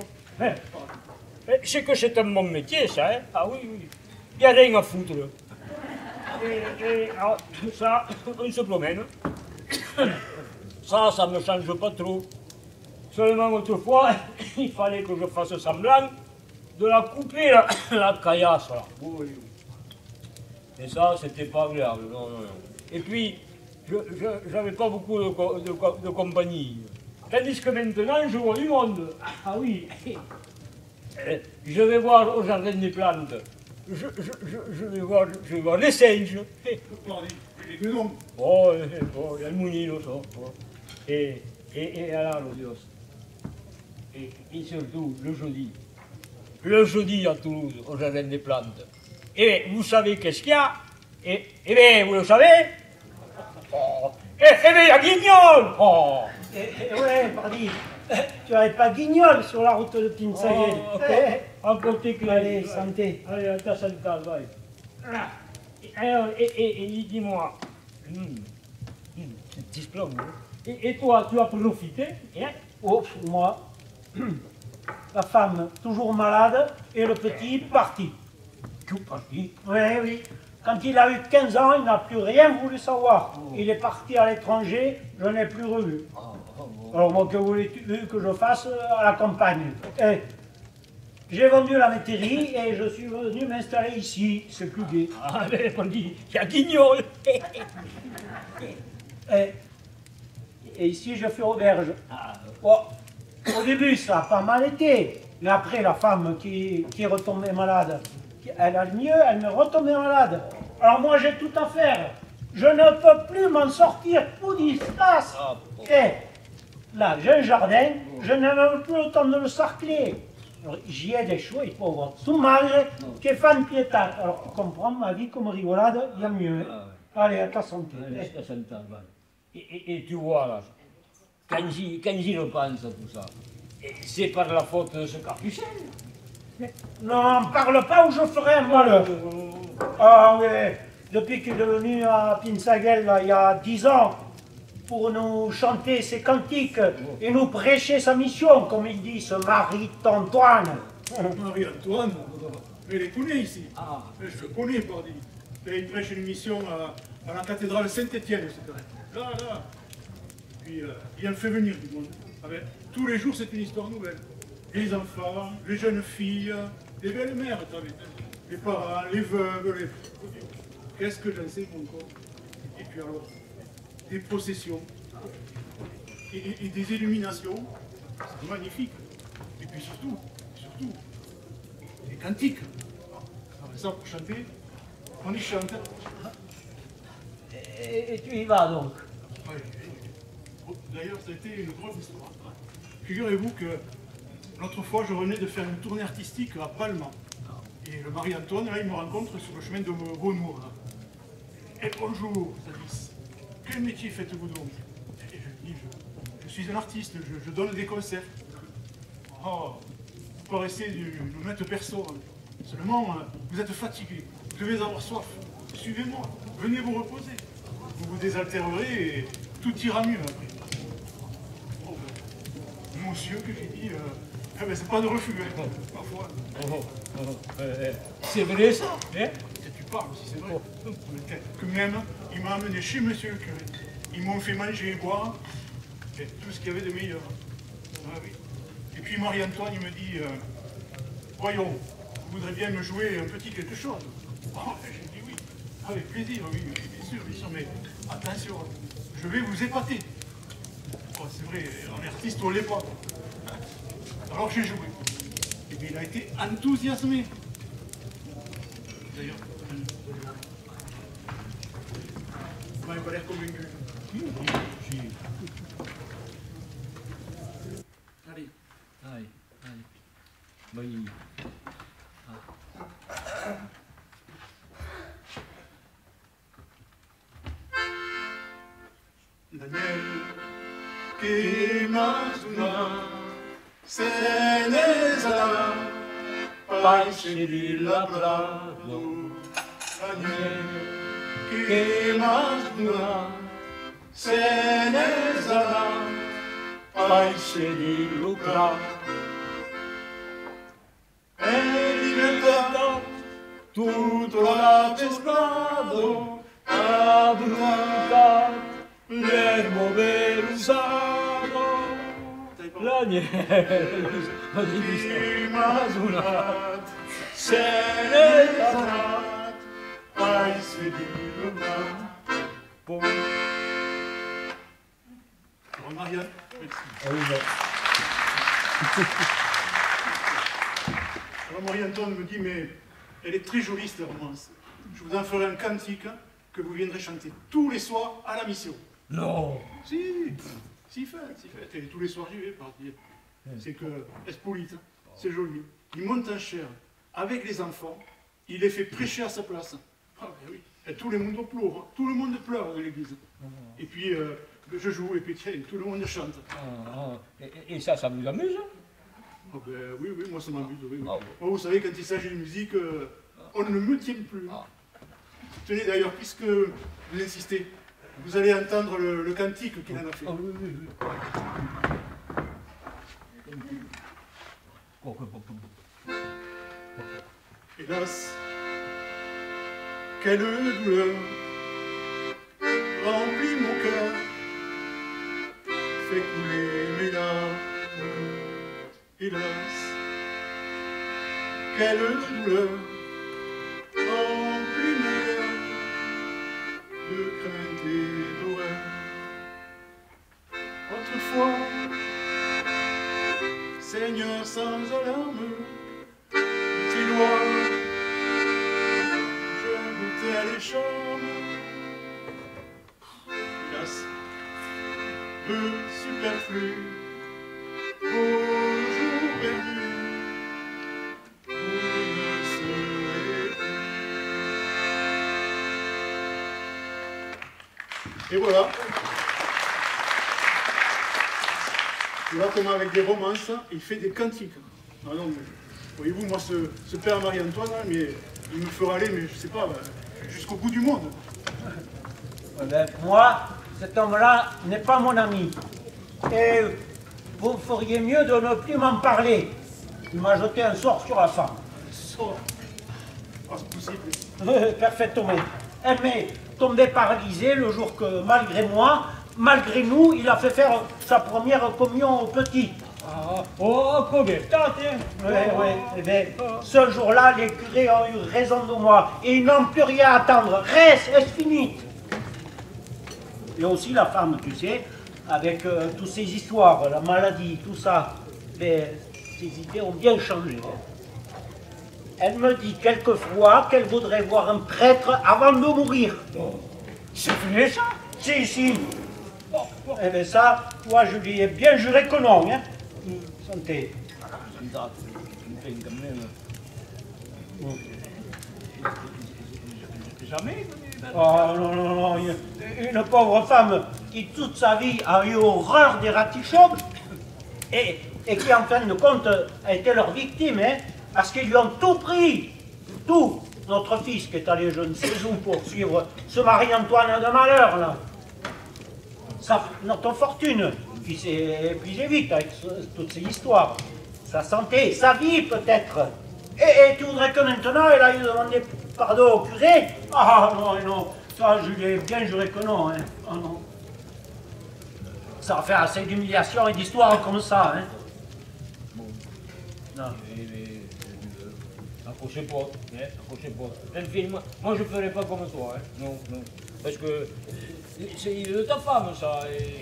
C'est que c'est un bon métier, ça, hein? Ah oui. Il n'y a rien à foutre. Et alors, ça, on se promène. Ça me change pas trop. Seulement autrefois, il fallait que je fasse semblant de la couper, la caillasse, là. Oui. Et ça, c'était pas agréable, non. Et puis, j'avais pas beaucoup de compagnie. Tandis que maintenant, je vois du monde. Ah oui. Je vais voir au jardin des plantes. Je vais voir les singes. Les guenons. Oh, il y a le mounino, ça. Et alors, Dios. Et surtout, le jeudi. Le jeudi à Toulouse, au jardin des plantes. Et vous savez qu'est-ce qu'il y a? Eh bien, vous le savez? Eh bien, il y a Guignol! Oh. Ouais, pardi. Tu n'avais pas Guignol sur la route de Pinsaguel. À côté que... Allez, santé. Allez, à ta santé, bye. Alors, et dis-moi, diplôme, et toi, tu as profité, hein? Oh, moi, la femme toujours malade et le petit parti. Tout parti? Oui. Quand il a eu 15 ans, il n'a plus rien voulu savoir. Il est parti à l'étranger, je n'ai plus revu. Alors moi, que voulais-tu que je fasse à la campagne? J'ai vendu la métairie et je suis venu m'installer ici, c'est plus gai. Ah, mais on dit, il y a Guignol. Et ici, je fais auberge. Bon, au début, ça a pas mal été. Mais après, la femme qui est retombée malade, elle a le mieux, elle m'est retombée malade. Alors moi, j'ai tout à faire. Je ne peux plus m'en sortir pour disgrace. Là, j'ai un jardin, je n'ai même plus le temps de le sarcler. J'y ai des choix, il faut voir. Sous mal, che fan pietà. Alors, comprendre ma vie comme rigolade, il y a mieux. Allez, à ta santé. Et tu vois, là, quand j'y repense à tout ça, c'est par la faute de ce capucin. Non, parle pas ou je ferai un malheur. Ah oui, depuis qu'il est venu à Pinsaguel, là, il y a 10 ans, pour nous chanter ses cantiques et nous prêcher sa mission, comme il dit, ce Marie-Antoine. Marie-Antoine, je les connais ici. Je le connais, pardi. Il prêche une mission à la cathédrale Saint-Étienne, c'est là. Puis il en fait venir du monde. Tous les jours, c'est une histoire nouvelle. Les enfants, les jeunes filles, les belles-mères, les parents, les veuves, Qu'est-ce que j'en sais, mon corps? Et puis alors, des processions et des illuminations, c'est magnifique. Et puis surtout, des cantiques. Alors ça, pour chanter, on y chante. Et tu y vas donc? D'ailleurs, ça a été une drôle d'histoire. Figurez-vous que l'autre fois, je venais de faire une tournée artistique à Palma. Et le Marie-Antoine, là, il me rencontre sur le chemin de Beaunour. Et bonjour, Sadis. Quel métier faites-vous donc? Et je dis, je suis un artiste, je donne des concerts. Oh, vous paraissez d'une honnête personne. Seulement, vous êtes fatigué, vous devez avoir soif. Suivez-moi, venez vous reposer. Vous vous désaltérerez et tout ira mieux après. Oh, monsieur, que j'ai dit, c'est pas de refus, hein, parfois. C'est vrai ça, hein? Tu parles si c'est vrai. Que même, il m'a amené chez monsieur le curé. Ils m'ont fait manger et boire, et tout ce qu'il y avait de meilleur. Ah, oui. Et puis Marie-Antoine, il me dit, voyons, vous voudrez bien me jouer un petit quelque chose? Oh, j'ai dit oui, avec plaisir, oui, bien sûr, mais attention, je vais vous épater. Oh, c'est vrai, on est artiste, on l'est pas. Alors j'ai joué. Et bien il a été enthousiasmé. D'ailleurs, il m'a pas l'air convaincu. Allez. Oui. Daniel, che masuna, se ne sarà, pace di labrado. Daniel, che masuna, se ne sarà, pace di lucrato. E diventa tutto l'attestato, abbroncato, l'ermo vero usado La nie. imaginat serenat ai svedilna. Bon. Alors, Marianne, merci. Alors Marie-Antoine me dit, mais elle est très jolie cette romance. Je vous en ferai un cantique que vous viendrez chanter tous les soirs à la mission. Non. Si fait. Et tous les soirs j'y vais, par dire. C'est que Espolite, c'est joli. Il monte en chair avec les enfants, il les fait prêcher à sa place. Ah ben oui, et tout le monde pleure, hein. Tout le monde pleure dans l'église. Et puis je joue, et puis tiens, tout le monde chante. Et ça vous amuse? Ah ben oui, moi ça m'amuse. Oui. Ah, Moi, vous savez, quand il s'agit de musique, on ne me tient plus. Tenez d'ailleurs, puisque vous insistez, vous allez entendre le cantique qu'il en a fait. Hélas, quelle douleur remplit mon cœur, fait couler mes larmes. Hélas, quelle douleur remplit mon cœur de crainte et d'horreur. Autrefois, Seigneur sans alarme, tes lois, je goûtais les charmes. Hélas, peu superflu, beau jour perdu, vous ne serez plus. Et voilà. Voilà comment avec des romances, il fait des cantiques. Ah non, mais, voyez-vous, moi, ce père Marie-Antoine, mais il me fera aller, mais je sais pas, jusqu'au bout du monde. Moi, cet homme-là n'est pas mon ami. Et vous feriez mieux de ne plus m'en parler. Il m'a jeté un sort sur la femme. Sort. Ah, c'est possible. Perfectement. Elle m'est tombée paralysée le jour que, malgré nous, il a fait faire sa première communion au petit. Oui. Ce jour-là, les curés ont eu raison de moi. Et ils n'ont plus rien à attendre. Reste, c'est fini. Et aussi la femme, tu sais, avec toutes ces histoires, la maladie, tout ça, ses idées ont bien changé. Elle me dit quelquefois qu'elle voudrait voir un prêtre avant de mourir. C'est vrai ça? Si. Eh bien ça, toi je lui ai bien juré que non. Hein. Santé. Jamais? Oh non. Une pauvre femme qui toute sa vie a eu horreur des ratichons et qui en fin de compte a été leur victime, hein, parce qu'ils lui ont tout pris. Tout. Notre fils qui est allé je ne sais où pour suivre ce Marie-Antoine de malheur là. Notre fortune qui s'est épuisée vite avec toutes ces histoires. Sa santé, sa vie peut-être. Et tu voudrais que maintenant elle aille demander pardon au curé? Ah non, ça je lui ai bien juré que non. Hein. Oh, non. Ça va faire assez d'humiliation et d'histoires comme ça. Hein. Non. Accrochez pas. Moi je ferai pas comme toi. Hein. Non. Parce que c'est de ta femme ça. Et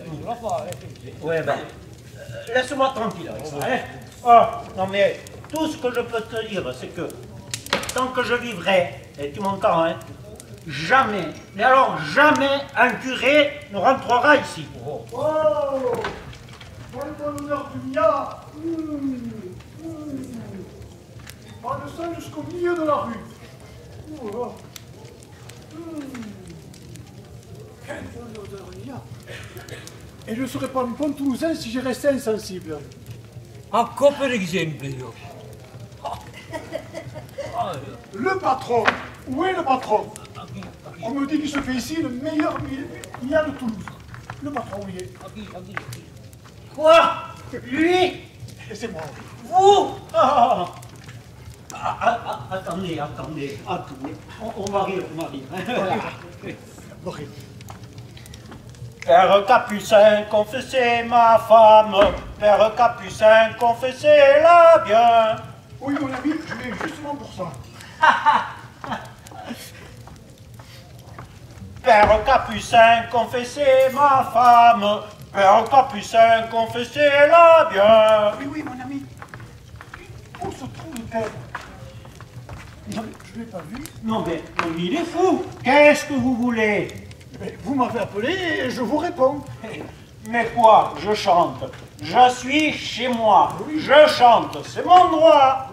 je la pas. Ouais, ben. Laisse-moi tranquille avec ça. Hein. Oh, non mais tout ce que je peux te dire, c'est que tant que je vivrai, et tu m'entends, hein, jamais, mais alors jamais un curé ne rentrera ici. Oh, bonne honneur du mia. Pas de ça jusqu'au milieu de la rue. Quelle bonne odeur il y a. Et je ne serais pas un bon Toulousain si j'ai resté insensible. Encore par exemple, io. Le patron. Où est le patron? On me dit qu'il se fait ici le meilleur milliard de Toulouse. Le patron, où il est? Quoi? Lui? Et c'est moi. Vous? Attendez. On va rire. Bon, Père Capucin, confessez ma femme. Père Capucin, confessez-la bien. Oui, mon ami, je viens justement pour ça. Père Capucin, confessez ma femme. Père Capucin, confessez-la bien. Oui, oui, mon ami. Où se trouve-t-elle? Je ne l'ai pas vue. Non, mais il est fou. Qu'est-ce que vous voulez? Mais vous m'avez appelé et je vous réponds. Mais quoi? Je chante. Je suis chez moi. Je chante. C'est mon droit.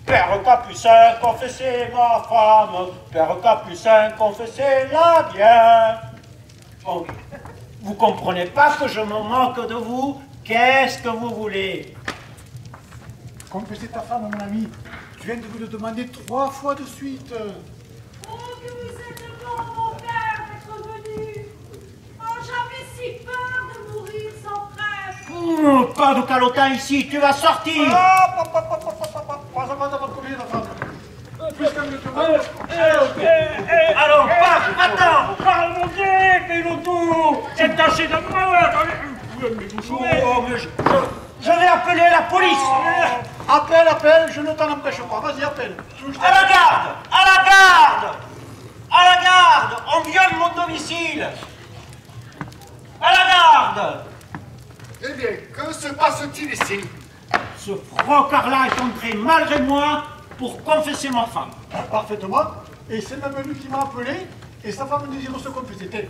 Père Capucin, confessez ma femme. Père Capucin, confessez-la bien. Oh, vous comprenez pas que je me moque de vous? Qu'est-ce que vous voulez? Confessez ta femme, mon ami. Je viens de vous le demander 3 fois de suite. Oh, que vous êtes bon, mon père, d'être venu. Oh, j'avais si peur de mourir sans prêtre. Pas de calotin ici, tu vas sortir. Pas avant d'avoir connu la femme. Puisqu'elle me demande. Alors, attends. Remontez, fais-le tout. C'est taché de moi. Oh, mais je vais appeler la police. Appelle, je ne t'en empêche pas. Vas-y, appelle. À la garde! À la garde! À la garde! On viole mon domicile! À la garde! Eh bien, que se passe-t-il ici? Ce frocard-là est entré malgré moi pour confesser ma femme. Parfaitement. Et c'est même lui qui m'a appelé et sa femme désire se confesser.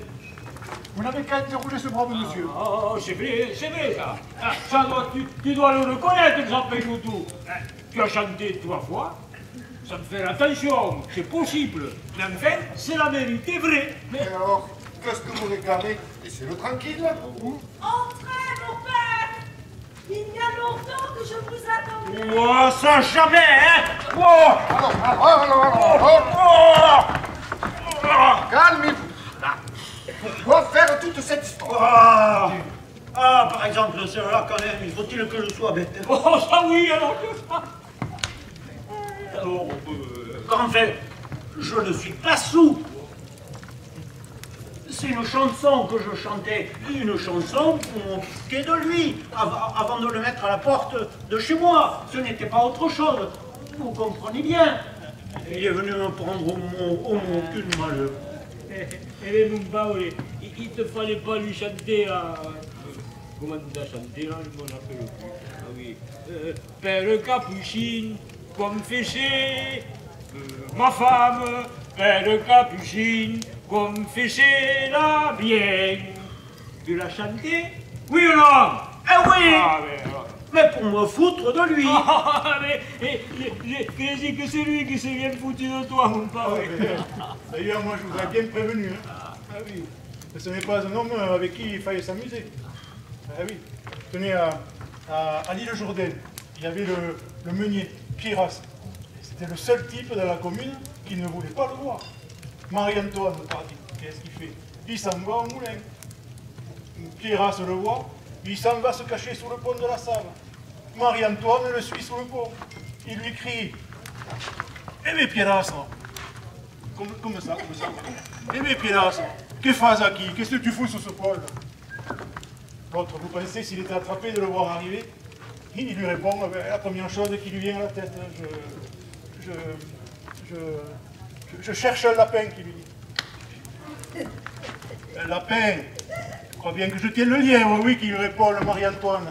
Vous n'avez qu'à interroger ce brave monsieur. Oh, c'est vrai ça. Ça tu dois le reconnaître, Jean-Pierre Toutou. Tu as chanté 3 fois. Ça me fait attention, c'est possible. Mais enfin, c'est la vérité vraie. Mais... Et alors, qu'est-ce que vous réclamez? Laissez-le tranquille. Entrez, mon père. Il y a longtemps que je vous attendais. Oh, ça jamais, hein! Oh! Calmez-vous. Pourquoi faire toute cette histoire? Par exemple, celle-là, quand même, il faut-il que je sois bête? Oh, ça oui, alors que ça. Alors, enfin, je ne suis pas sourd. C'est une chanson que je chantais, une chanson pour m'occuper de lui, avant de le mettre à la porte de chez moi. Ce n'était pas autre chose. Vous comprenez bien. Il est venu me prendre au mon cul de malheur. Eh bien, mon Paul, il te fallait pas lui chanter à... Comment t'as chanté là, je m'en rappelle plus. Ah oui. Père Capucine, confessez ma femme. Père Capucine, confessez-la bien. Tu l'as chanté? Oui ou non? Eh oui! Ah, Mais pour me foutre de lui. Qu'est-ce que c'est lui qui s'est bien foutu de toi, mon Paul? D'ailleurs, moi, je vous aurais bien prévenu. Hein. Ah oui. Ce n'est pas un homme avec qui il fallait s'amuser. Ah oui. Tenez, à l'île Jourdain, il y avait le meunier, Pierras. C'était le seul type dans la commune qui ne voulait pas le voir. Marie-Antoine, pardi, qu'est-ce qu'il fait? Il s'en va au moulin. Pierras le voit, il s'en va se cacher sous le pont de la Save. Marie-Antoine le suit sous le pont. Il lui crie: eh mais Pierras, comme ça. Eh mais Pierras, que fais-tu aquí? Qu'est-ce que tu fous sur ce pont? L'autre, vous pensez s'il était attrapé de le voir arriver? Il lui répond la première chose qui lui vient à la tête: je cherche un lapin, qui lui dit. Un lapin? Je crois bien que je tiens le lièvre, oui, qui lui répond le Marie-Antoine,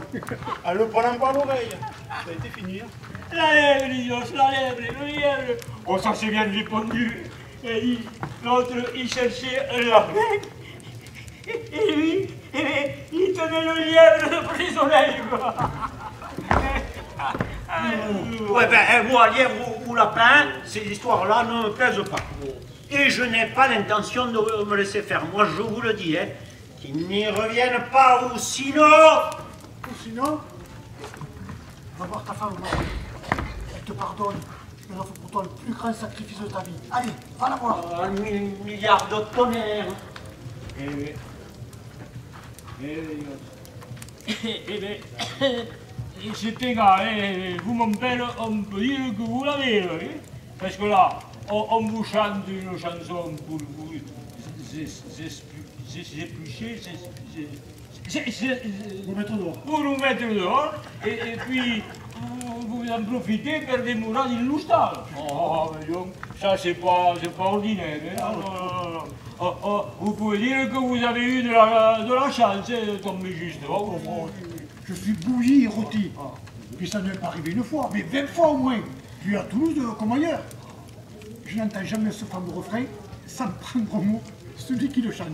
en le prenant par l'oreille. Ça a été fini. Hein. La lèvre, Dios, la lèvre, le lièvre. Oh, ça c'est bien répondu. Et l'autre, il cherchait un lapin. Et lui, il tenait le lièvre de prisonnier. Ouais, ben, moi, lièvre ou lapin, ces histoires-là ne me plaisent pas. Et je n'ai pas l'intention de me laisser faire. Moi, je vous le dis, hein, qu'ils n'y reviennent pas, ou sinon... Ou sinon, va voir ta femme, Marie. Elle te pardonne. Elle offre pour toi le plus grand sacrifice de ta vie. Allez, va la voir. Un milliard de tonnerres. C'est égal, hein. Vous, mon père, on peut dire que vous l'avez, hein. Parce que là, on vous chante une chanson pour vous c'est pluché, Vous mettre dehors. vous nous mettez dehors, et puis vous en profitez pour des mourants illustres. Oh, mais donc, ça c'est pas ordinaire. Hein? Non, non, non. Oh, oh, vous pouvez dire que vous avez eu de la chance de tomber juste. Oh, oh. Je suis bouilli et rôti. Puis ça ne m'est pas arrivé une fois, mais 20 fois au moins. Puis à Toulouse comme ailleurs. Je n'entends jamais ce fameux refrain sans prendre en mot celui qui le chante.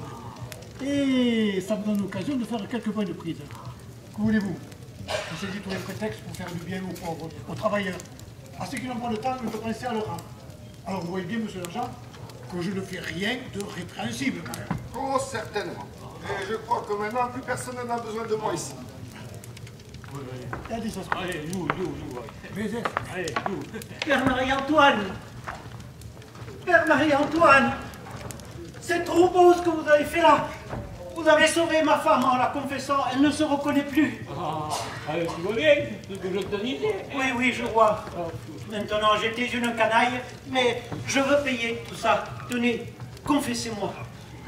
Et ça me donne l'occasion de faire quelques points de prise. Que voulez-vous? Je saisis tous les prétextes pour faire du bien aux pauvres, aux travailleurs, à ceux qui n'ont pas le temps de penser à leur âme. Alors vous voyez bien, monsieur l'agent, que je ne fais rien de répréhensible. Oh, certainement. Et je crois que maintenant, plus personne n'en a besoin de moi ici. Allez, ça se passe. Allez, nous. Allez, nous. Père Marie-Antoine! Père Marie-Antoine! C'est trop beau ce que vous avez fait là! Vous avez sauvé ma femme en la confessant, elle ne se reconnaît plus. Allez, tu vois bien ce que je te disais. Oui, je vois. Maintenant, j'étais une canaille, mais je veux payer tout ça. Tenez, confessez-moi.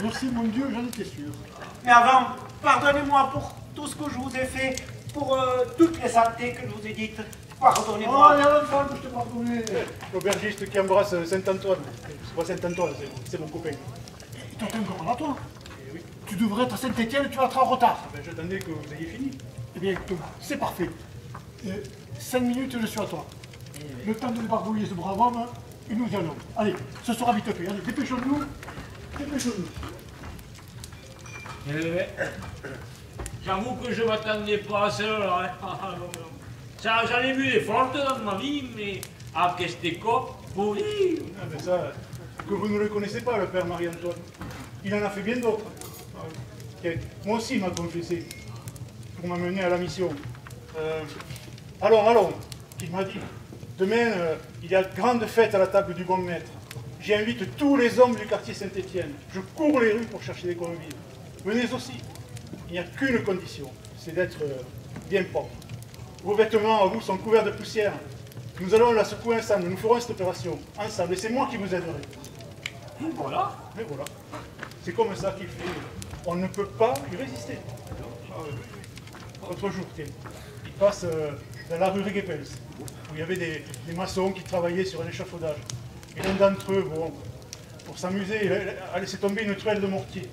Merci mon Dieu, j'en étais sûr. Mais avant, pardonnez-moi pour tout ce que je vous ai fait, pour toutes les saletés que je vous ai dites. Pardonnez-moi. Oh, il y a longtemps que je te pardonnais. L'aubergiste qui embrasse Saint-Antoine. C'est pas Saint-Antoine, c'est mon copain. Il t'attend encore là, toi? Eh oui. Tu devrais être à Saint-Étienne, tu vas être en retard. Ben, j'attendais que vous ayez fini. Eh bien, c'est parfait. 5 minutes, je suis à toi. Le temps de débarbouiller ce brave homme, et nous y allons. Allez, ce sera vite fait. Allez, dépêchons-nous. Dépêchons-nous. J'avoue que je ne m'attendais pas à cela. Hein. J'en ai vu des fortes dans ma vie, mais à Kesteco, pour dire. Ah ben ça, que vous ne le connaissez pas, le père Marie-Antoine. Il en a fait bien d'autres. Moi aussi, il m'a confessé pour m'amener à la mission. Allons, il m'a dit. Demain, il y a grande fête à la table du bon maître. J'invite tous les hommes du quartier Saint-Étienne. Je cours les rues pour chercher des convives. Venez aussi. Il n'y a qu'une condition, c'est d'être bien propre. Vos vêtements à vous sont couverts de poussière. Nous allons la secouer ensemble, nous ferons cette opération ensemble, et c'est moi qui vous aiderai. Voilà. Mais voilà. C'est comme ça qu'il fait. On ne peut pas y résister. L'autre jour, tiens, il passe dans la rue Reguepels, où il y avait des maçons qui travaillaient sur un échafaudage. Et l'un d'entre eux, bon, pour s'amuser, a laissé tomber une truelle de mortier.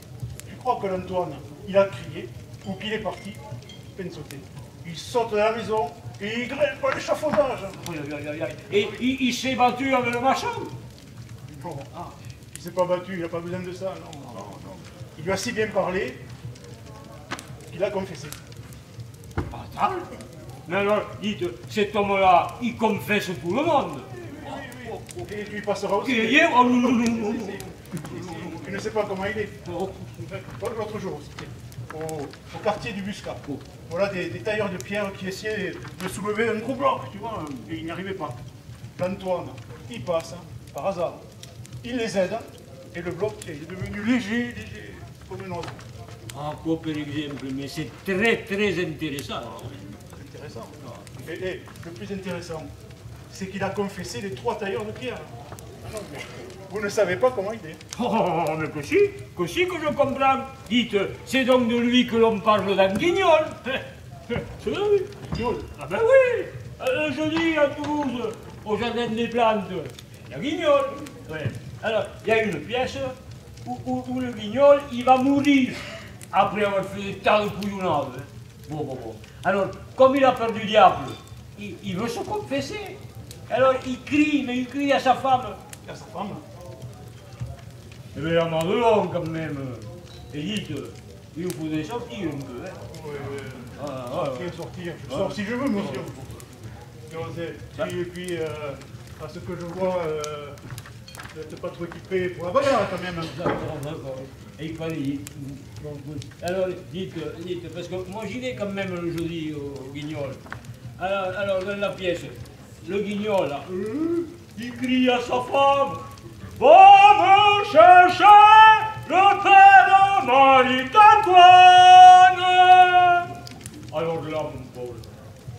Tu crois que l'Antoine, il a crié, ou qu'il est parti, peine sautée. Il saute de la maison et il grimpe à l'échafaudage. Et il s'est battu avec le machin. Bon, il ne s'est pas battu, il n'a pas besoin de ça, non. Il lui a si bien parlé qu'il a confessé. Attends. Mais alors, dites, cet homme-là, il confesse tout le monde. Oui. Et tu y passeras aussi. Oh, non. Tu ne sais pas comment il est. L'autre jour aussi, au quartier du Buscat. Voilà des tailleurs de pierre qui essayaient de soulever un gros bloc, tu vois, et ils n'y arrivaient pas. L'Antoine, il passe, par hasard. Il les aide, et le bloc est devenu léger, comme un oiseau. Encore par exemple, mais c'est très intéressant. C'est intéressant. Et le plus intéressant, c'est qu'il a confessé les 3 tailleurs de pierre. Vous ne savez pas comment il est. Oh, mais que si que je comprends. Dites, c'est donc de lui que l'on parle dans Guignol. C'est vrai. Guignol? Ah ben oui. Jeudi à Toulouse, au Jardin des Plantes, il y a Guignol. Ouais. Alors, il y a une pièce où le Guignol, il va mourir après avoir fait tant de couillonnades. Bon. Alors, comme il a perdu le diable, il veut se confesser. Alors, il crie à sa femme. À sa femme? Eh bien, à Madelon, quand même. Et dites, il vous faudrait sortir un peu, hein. Oui. Sortir. Je sors si je veux, monsieur. Et puis, à ce que je vois, vous n'êtes pas trop équipé pour la bagarre, quand même. D'accord. Et il fallait. Alors, dites, parce que moi j'y vais quand même le jeudi au Guignol. Alors, dans la pièce, le Guignol, là, il crie à sa femme. Va me chercher le père de Marie-Antoine. Alors là, mon pauvre,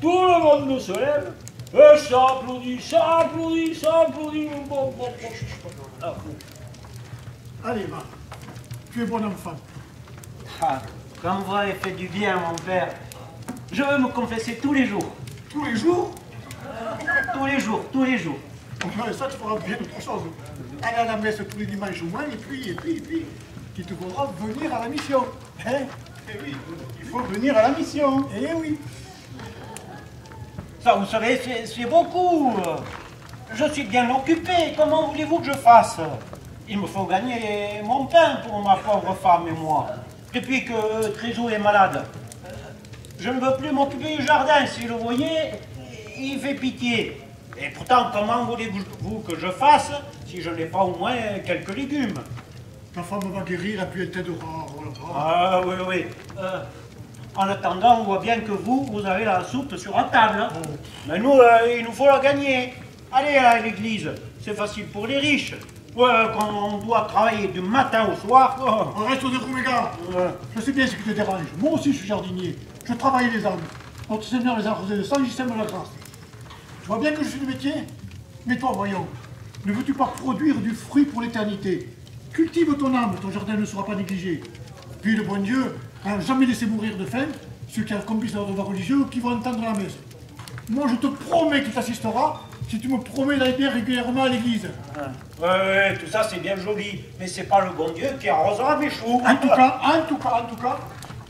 tout le monde se lève et s'applaudit, mon pauvre. Allez, va. Tu es bon enfant. Ah, comme vous avez fait du bien, mon père. Je veux me confesser tous les jours. Tous les jours? Tous les jours, tous les jours. Enfin, ça, tu feras bien autre chose. Aller à la messe tous les dimanches au moins, et puis, il te faudra venir à la mission. Hein? Eh oui, il faut venir à la mission. Eh oui. Ça, vous savez, c'est beaucoup. Je suis bien occupé. Comment voulez-vous que je fasse? Il me faut gagner mon pain pour ma pauvre femme et moi. Depuis que Trésor est malade. Je ne veux plus m'occuper du jardin. Si vous le voyez, il fait pitié. Et pourtant, comment voulez-vous que je fasse si je n'ai pas au moins quelques légumes? Ta femme va guérir et puis elle t'aidera. Ah oui, oui. En attendant, on voit bien que vous avez la soupe sur la table. Hein. Oh. Mais nous, il nous faut la gagner. Allez à l'église, c'est facile pour les riches. Quand on doit travailler du matin au soir. Oh. Reste au debout, mes gars. Je sais bien ce qui te dérange. Moi aussi, je suis jardinier. Je travaille les arbres. Notre Seigneur les a arrosés de sang, j'y sème la grâce. Tu vois bien que je suis du métier? Mais toi, voyons, ne veux-tu pas produire du fruit pour l'éternité? Cultive ton âme, ton jardin ne sera pas négligé. Puis le bon Dieu n'a jamais laissé mourir de faim ceux qui accomplissent leur devoir religieux ou qui vont entendre la messe. Moi, je te promets qu'il t'assistera si tu me promets d'aller bien régulièrement à l'église. Ouais, tout ça c'est bien joli, mais c'est pas le bon Dieu qui arrosera mes choux. En tout cas,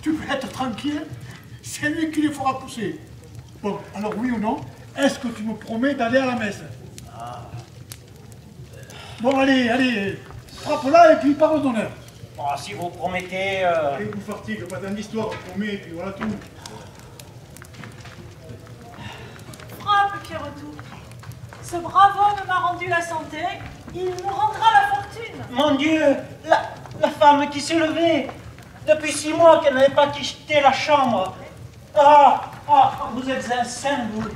tu peux être tranquille, c'est lui qui les fera pousser. Bon, alors oui ou non, est-ce que tu me promets d'aller à la messe? Bon, allez, frappe-la et puis parole d'honneur. Oh, si vous promettez... Allez, vous fatigue, pas dans l'histoire, je promets, et puis voilà tout. Frappe, Pierretou. Ce brave homme m'a rendu la santé, il nous rendra la fortune. Mon Dieu, la femme qui s'est levée. Depuis 6 mois qu'elle n'avait pas quitté la chambre. Vous êtes un saint, vous.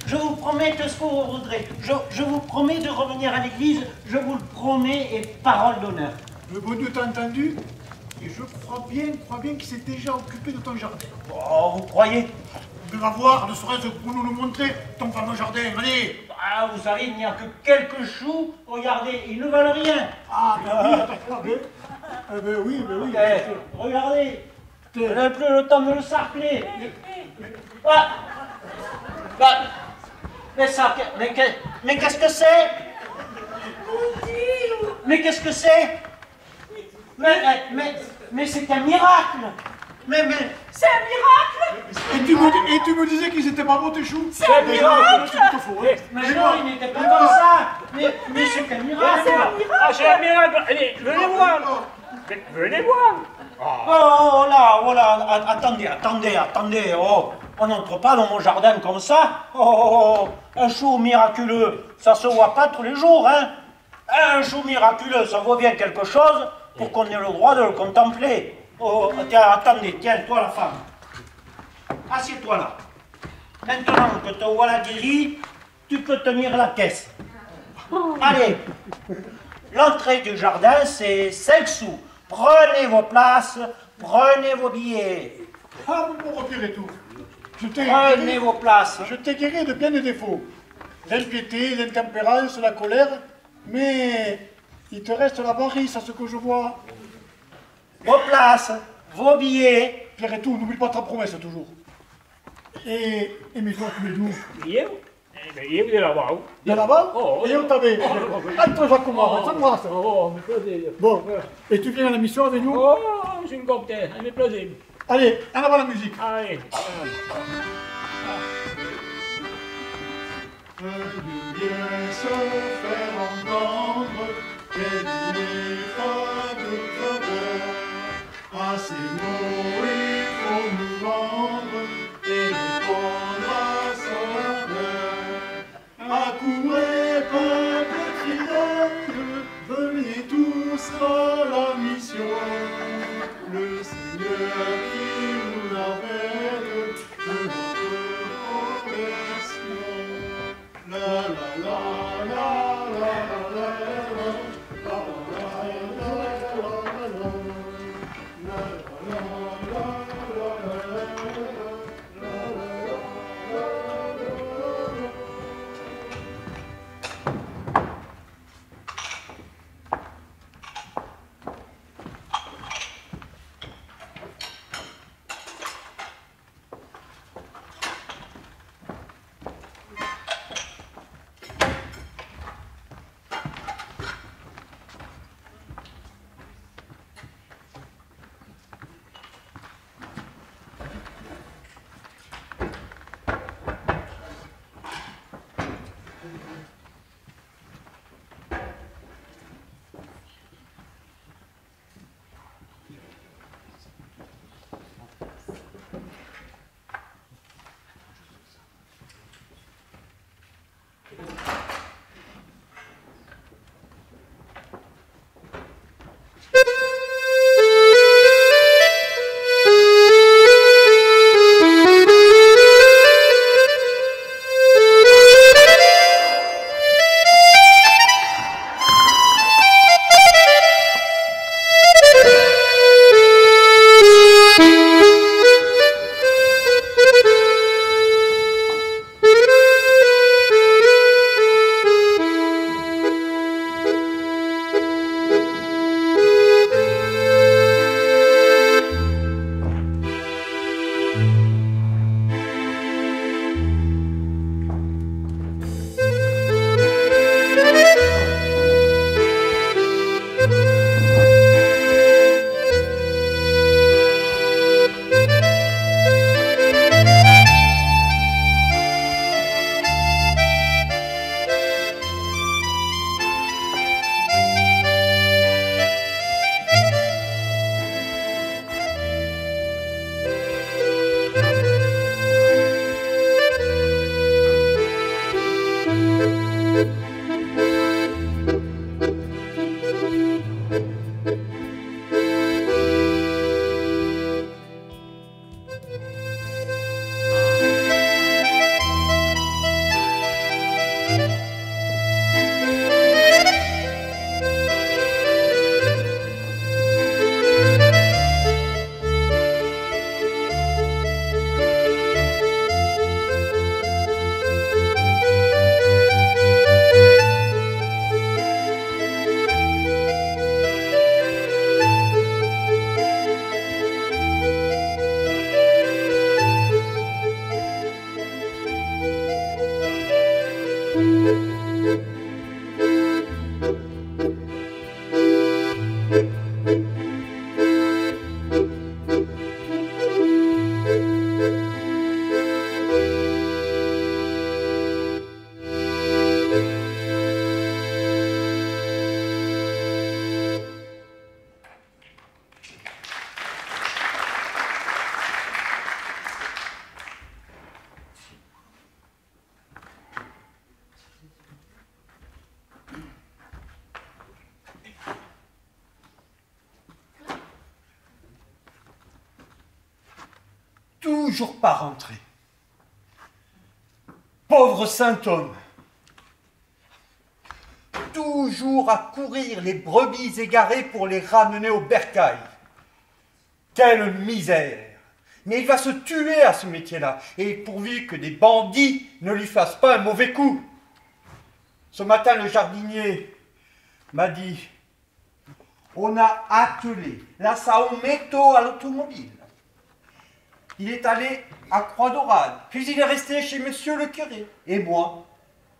Je vous promets tout ce que vous voudrez. Je vous promets de revenir à l'église. Je vous le promets et parole d'honneur. Le bon Dieu t'a entendu, et je crois bien qu'il s'est déjà occupé de ton jardin. Oh, vous croyez? De la voir, ne serait-ce que pour nous le montrer, ton fameux jardin, allez. Ah, vous savez, il n'y a que quelques choux. Regardez, ils ne valent rien. Ah, ben oui, Regardez, je n'ai plus le temps de le sarcler. Mais qu'est-ce que c'est? Mais qu'est-ce que c'est? Mais c'est un miracle. C'est un miracle. Et tu me disais qu'ils étaient pas beaux tes choux? C'est un miracle. Mais non, il n'était pas comme ça. Mais c'est un miracle. Ah, c'est un miracle. Allez, venez voir. Venez voir. Oh là, voilà, attendez. Oh, on n'entre pas dans mon jardin comme ça. Oh, un chou miraculeux, ça se voit pas tous les jours, hein. Un chou miraculeux, ça vaut bien quelque chose pour qu'on ait le droit de le contempler. Oh, tiens, attendez, tiens, toi la femme. Assieds-toi là. Maintenant que te voilà guéri, tu peux tenir la caisse. Allez, l'entrée du jardin, c'est 5 sous. Prenez vos places, prenez vos billets. Ah, mon repère et tout. Prenez vos places. Je t'ai guéri de bien des défauts. L'impiété, l'intempérance, la colère, mais il te reste l'avarice à ce que je vois. Vos places, vos billets. Pierre et tout, n'oublie pas ta promesse toujours. Et mes toi, tu mets d'où? Hier, vous allez là-bas. De là-bas? Oh, Et on t'avait. Entre Jacques Omar, ça moi ça. Oh, me plaisir. Bon, et tu viens à la mission avec nous? Oh, c'est une cocktail, elle me plaisir. Allez, en avant la musique. Allez. Peut bien se faire entendre, quel effort de faveur. À ces mots, il faut nous rendre et répondre à son ardeur. Accourez, peuple fidèle, venez tous à la mission. Le Seigneur qui nous appelle de notre conversion. La la la la la la la la la la la la la la. Toujours pas rentré. Pauvre saint homme. Toujours à courir les brebis égarées pour les ramener au bercail. Quelle misère! Mais il va se tuer à ce métier-là, et pourvu que des bandits ne lui fassent pas un mauvais coup. Ce matin, le jardinier m'a dit, on a attelé la Saométo à l'automobile. Il est allé à Croix-Dorade, puis il est resté chez monsieur le curé. Et moi,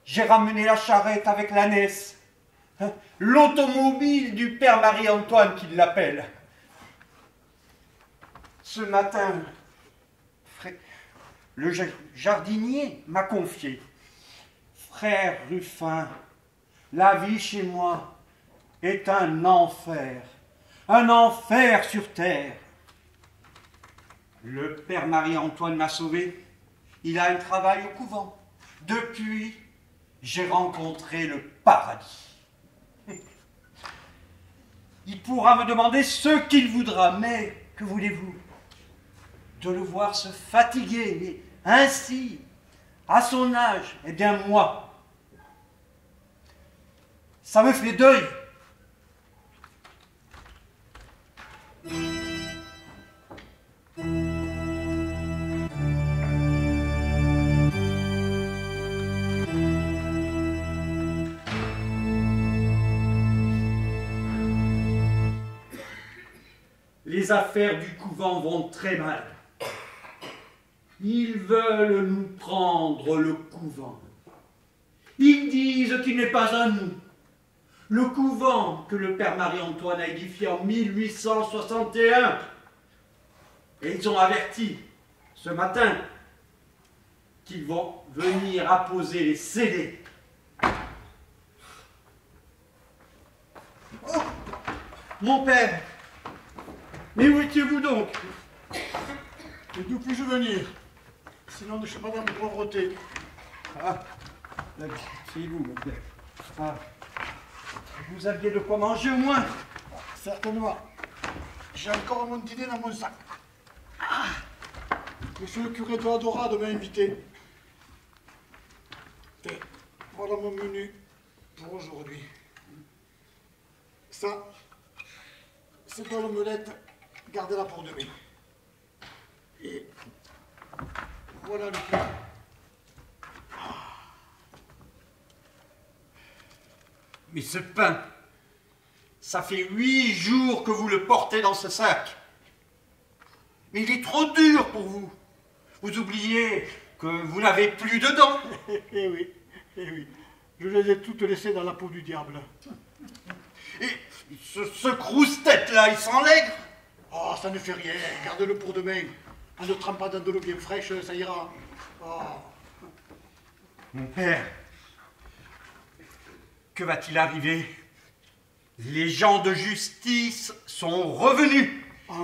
j'ai ramené la charrette avec l'ânesse. L'automobile du père Marie-Antoine qui l'appelle. Ce matin, le jardinier m'a confié. Frère Ruffin, la vie chez moi est un enfer sur terre. Le père Marie-Antoine m'a sauvé. Il a un travail au couvent. Depuis, j'ai rencontré le paradis. Il pourra me demander ce qu'il voudra, mais que voulez-vous? De le voir se fatiguer, mais ainsi, à son âge, eh bien moi, ça me fait deuil. Les affaires du couvent vont très mal. Ils veulent nous prendre le couvent. Ils disent qu'il n'est pas à nous. Le couvent que le père Marie-Antoine a édifié en 1861. Et ils ont averti ce matin qu'ils vont venir apposer les scellés. Oh, mon père! Mais où étiez-vous donc? Et d'où puis-je venir? Sinon de chez madame de pauvreté. Ah, c'est vous, mon père. Ah, vous aviez de quoi manger au moins? Certainement. J'ai encore mon dîner dans mon sac. Ah, monsieur le curé de la Dorade m'a invité. Et voilà mon menu pour aujourd'hui. Ça, c'est de l'omelette. Gardez-la pour demain. Et voilà le pain. Mais ce pain, ça fait 8 jours que vous le portez dans ce sac. Mais il est trop dur pour vous. Vous oubliez que vous n'avez plus de dents. Eh oui, eh oui. Je les ai toutes laissées dans la peau du diable. Et ce crouse-tête-là, il sent l'aigre. Oh, ça ne fait rien. Garde-le pour demain. En le trempant dans de l'eau bien fraîche, ça ira. Oh. Mon père, que va-t-il arriver? Les gens de justice sont revenus.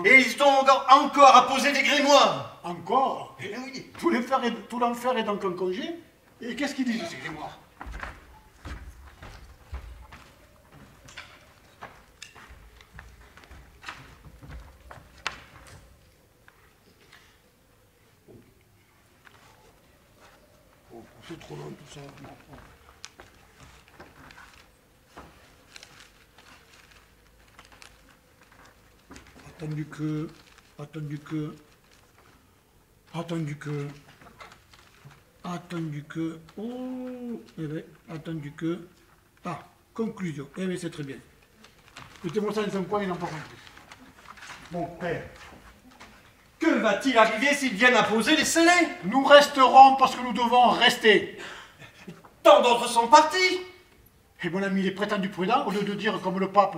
Et ils ont encore apposé des grimoires. Encore? Eh oui. Tout l'enfer est donc en congé. Et qu'est-ce qu'ils disent, ces grimoires? C'est trop long tout ça. Attendu que, oh, eh bien, attendu que, conclusion, eh bien, c'est très bien. Mettez-moi ça dans un coin et n'en parlons plus. Mon père, que va-t-il arriver s'ils viennent imposer les scellés? Nous resterons parce que nous devons rester. Tant d'autres sont partis. Et mon ami, les prétendus prudents, au lieu de dire comme le pape,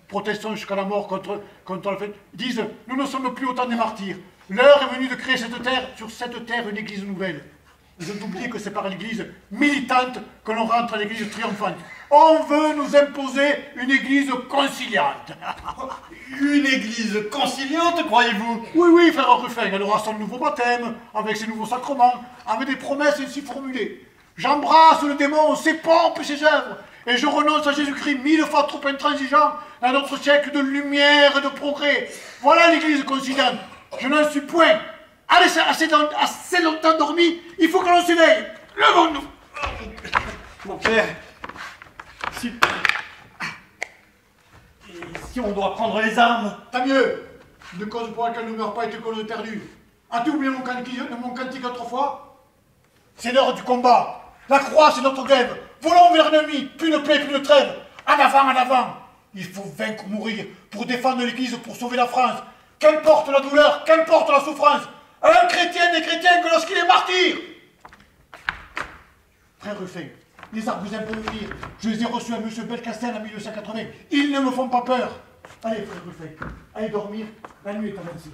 protestons jusqu'à la mort contre le fait, disent, nous ne sommes plus autant des martyrs. L'heure est venue de créer sur cette terre une église nouvelle. Ils ont oublié que c'est par l'église militante que l'on rentre à l'église triomphante. On veut nous imposer une église conciliante. Une église conciliante, croyez-vous? Oui, oui, frère Ruffin, elle aura son nouveau baptême, avec ses nouveaux sacrements, avec des promesses ainsi formulées. J'embrasse le démon, ses pompes et ses œuvres, et je renonce à Jésus-Christ 1000 fois trop intransigeant dans notre siècle de lumière et de progrès. Voilà l'église conciliante. Je n'en suis point. Allez, c'est assez longtemps dormi, il faut que l'on s'éveille. Levons-nous. Mon père, si on doit prendre les armes? Tant mieux. Une cause pour laquelle ne meurt pas est une cause perdue. As-tu oublié mon cantique autrefois? C'est l'heure du combat. La croix, c'est notre glaive. Volons vers l'ennemi. Plus de plaie, plus de trêve. En avant, en avant. Il faut vaincre ou mourir pour défendre l'Église, pour sauver la France. Qu'importe la douleur, qu'importe la souffrance. Un chrétien n'est chrétien que lorsqu'il est martyr. Frère Ruffin, les argousins peuvent venir. Je les ai reçus à M. Belcastel en 1980. Ils ne me font pas peur. Allez, frère Ruffin, allez dormir. La nuit est avancée.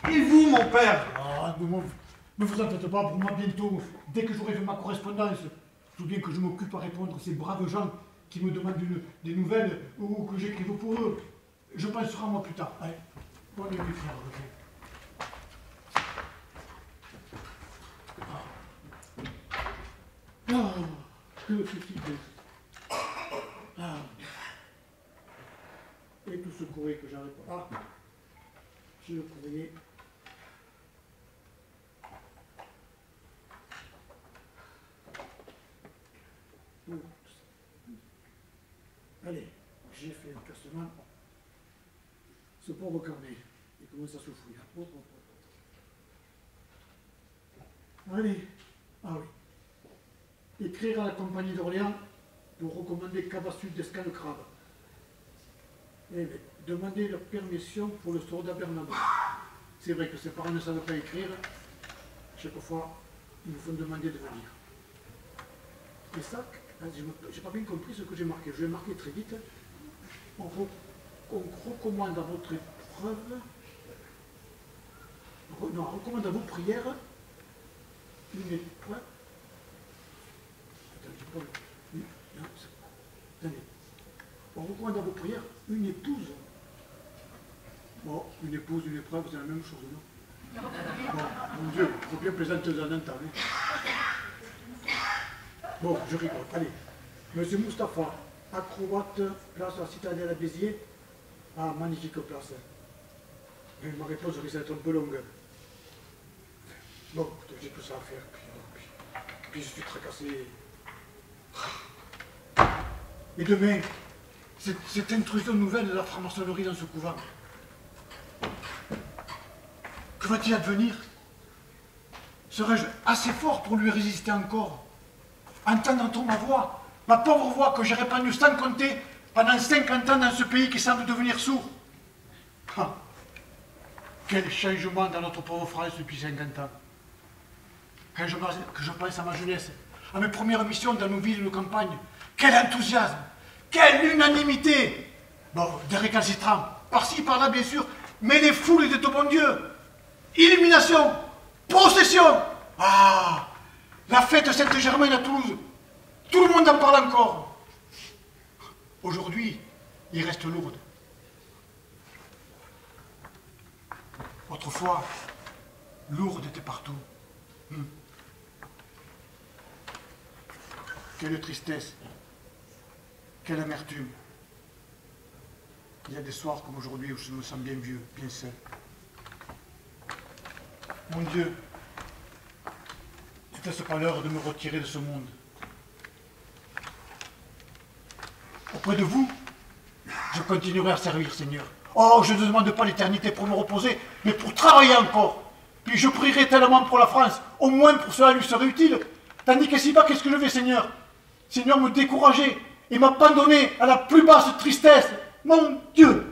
Et vous, mon père? Ah, ne vous en faites pas, pour moi, bientôt, dès que j'aurai fait ma correspondance, tout bien que je m'occupe à répondre à ces braves gens qui me demandent des nouvelles ou que j'écrive pour eux. Je penserai à moi plus tard. Allez, bonne nuit, frère Ruffin. Ah, que fait-il de... Ah. Et tout ce courrier que j'arrive pas. Ah, j'ai le courrier. Allez, j'ai fait un classement. Ce pauvre carnet, il commence à souffrir. Allez, ah oui. Écrire à la compagnie d'Orléans pour recommander Cabassus d'Escale Crabe. Et demander leur permission pour le soldat Bernabé. C'est vrai que ses parents ne savent pas écrire. Chaque fois, ils nous font demander de venir. Et ça, j'ai pas bien compris ce que j'ai marqué. Je vais marquer très vite. On recommande à votre épreuve. Non, on recommande à vos prières une épreuve. Attendez. On recommande à vos prières une épouse. Bon, une épouse, une épreuve, c'est la même chose, non? Bon, mon Dieu, il faut bien plaisanter en un temps. Bon, je rigole. Allez. Monsieur Mustapha, acrobate, place à la citadelle à Béziers. Ah, magnifique place. Mais ma réponse risque d'être un peu longue. Bon, écoutez, j'ai tout ça à faire. Puis je suis tracassé. Et demain, cette intrusion nouvelle de la franc-maçonnerie dans ce couvent. Que va-t-il advenir? Serais-je assez fort pour lui résister encore? Entendre ma voix, ma pauvre voix que j'ai répandue sans compter pendant 50 ans dans ce pays qui semble devenir sourd. Ah, quel changement dans notre pauvre France depuis 50 ans. Quand je pense à ma jeunesse, à mes premières missions dans nos villes et nos campagnes, quel enthousiasme, quelle unanimité. Bon, des récalcitrants, par-ci, par-là, bien sûr, mais les foules étaient au bon Dieu. Illumination, procession. Ah, la fête Sainte-Germaine à Toulouse. Tout le monde en parle encore. Aujourd'hui, il reste Lourdes. Autrefois, Lourdes était partout. Quelle tristesse, quelle amertume. Il y a des soirs comme aujourd'hui où je me sens bien vieux, bien seul. Mon Dieu, n'était-ce pas l'heure de me retirer de ce monde? Auprès de vous, je continuerai à servir, Seigneur. Oh, je ne demande pas l'éternité pour me reposer, mais pour travailler encore. Puis je prierai tellement pour la France, au moins pour cela lui serait utile. Tandis qu'ici-bas, qu'est-ce que je vais, Seigneur? Seigneur, me décourager et m'abandonner à la plus basse tristesse. Mon Dieu!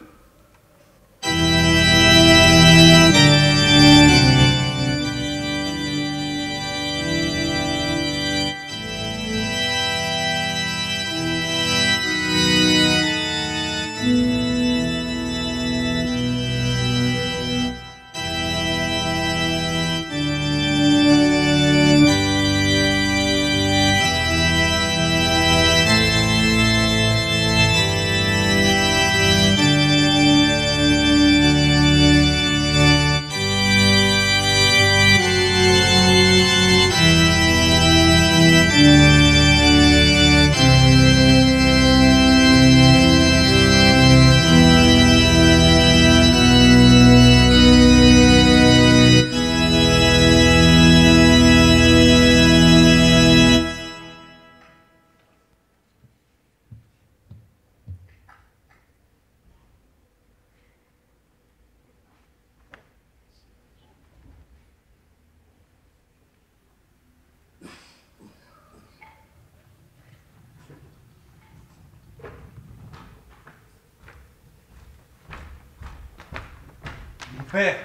Père,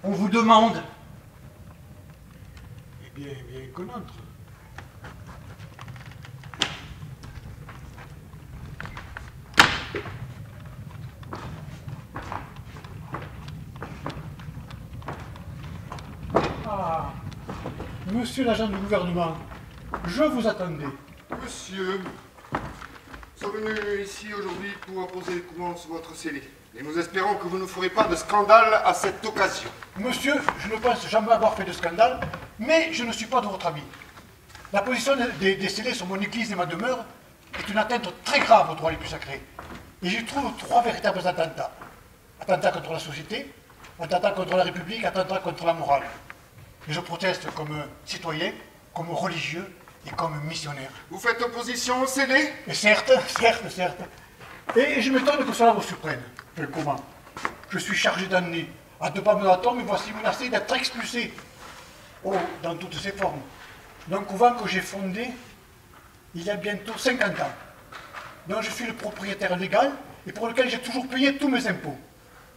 on vous demande. Eh bien qu'on entre. Ah, monsieur l'agent du gouvernement, je vous attendais. Monsieur, nous sommes venus ici aujourd'hui pour apposer les courants sur votre scellé. Et nous espérons que vous ne ferez pas de scandale à cette occasion. Monsieur, je ne pense jamais avoir fait de scandale, mais je ne suis pas de votre avis. La position des scellés sur mon église et ma demeure est une atteinte très grave aux droits les plus sacrés. Et j'y trouve 3 véritables attentats. Attentat contre la société, attentat contre la République, attentat contre la morale. Et je proteste comme citoyen, comme religieux et comme missionnaire. Vous faites opposition au scellé? Et certes. Et je m'étonne que cela vous surprenne. Comment? Je suis chargé d'années. À 2 pas de la tombe, me voici menacé d'être expulsé. Oh, dans toutes ses formes. D'un couvent que j'ai fondé il y a bientôt 50 ans. Dont je suis le propriétaire légal et pour lequel j'ai toujours payé tous mes impôts.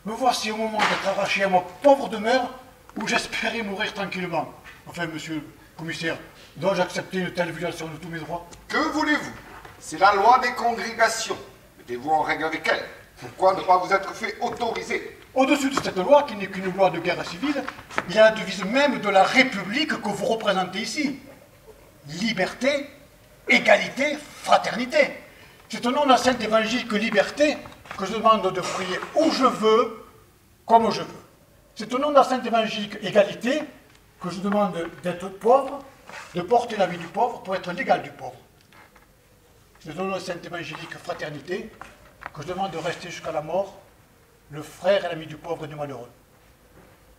Me voici au moment d'être arraché à ma pauvre demeure où j'espérais mourir tranquillement. Enfin, monsieur le commissaire, dois-je accepter une telle violation de tous mes droits? Que voulez-vous? C'est la loi des congrégations. Mettez-vous en règle avec elle. Pourquoi ne pas vous être fait autoriser? Au-dessus de cette loi, qui n'est qu'une loi de guerre civile, il y a la devise même de la République que vous représentez ici. Liberté, égalité, fraternité. C'est au nom de la Sainte Évangile que liberté que je demande de prier où je veux, comme je veux. C'est au nom de la Sainte Évangile égalité que je demande d'être pauvre, de porter la vie du pauvre pour être l'égal du pauvre. C'est au nom de la Sainte Évangélique fraternité que je demande de rester jusqu'à la mort le frère et l'ami du pauvre et du malheureux.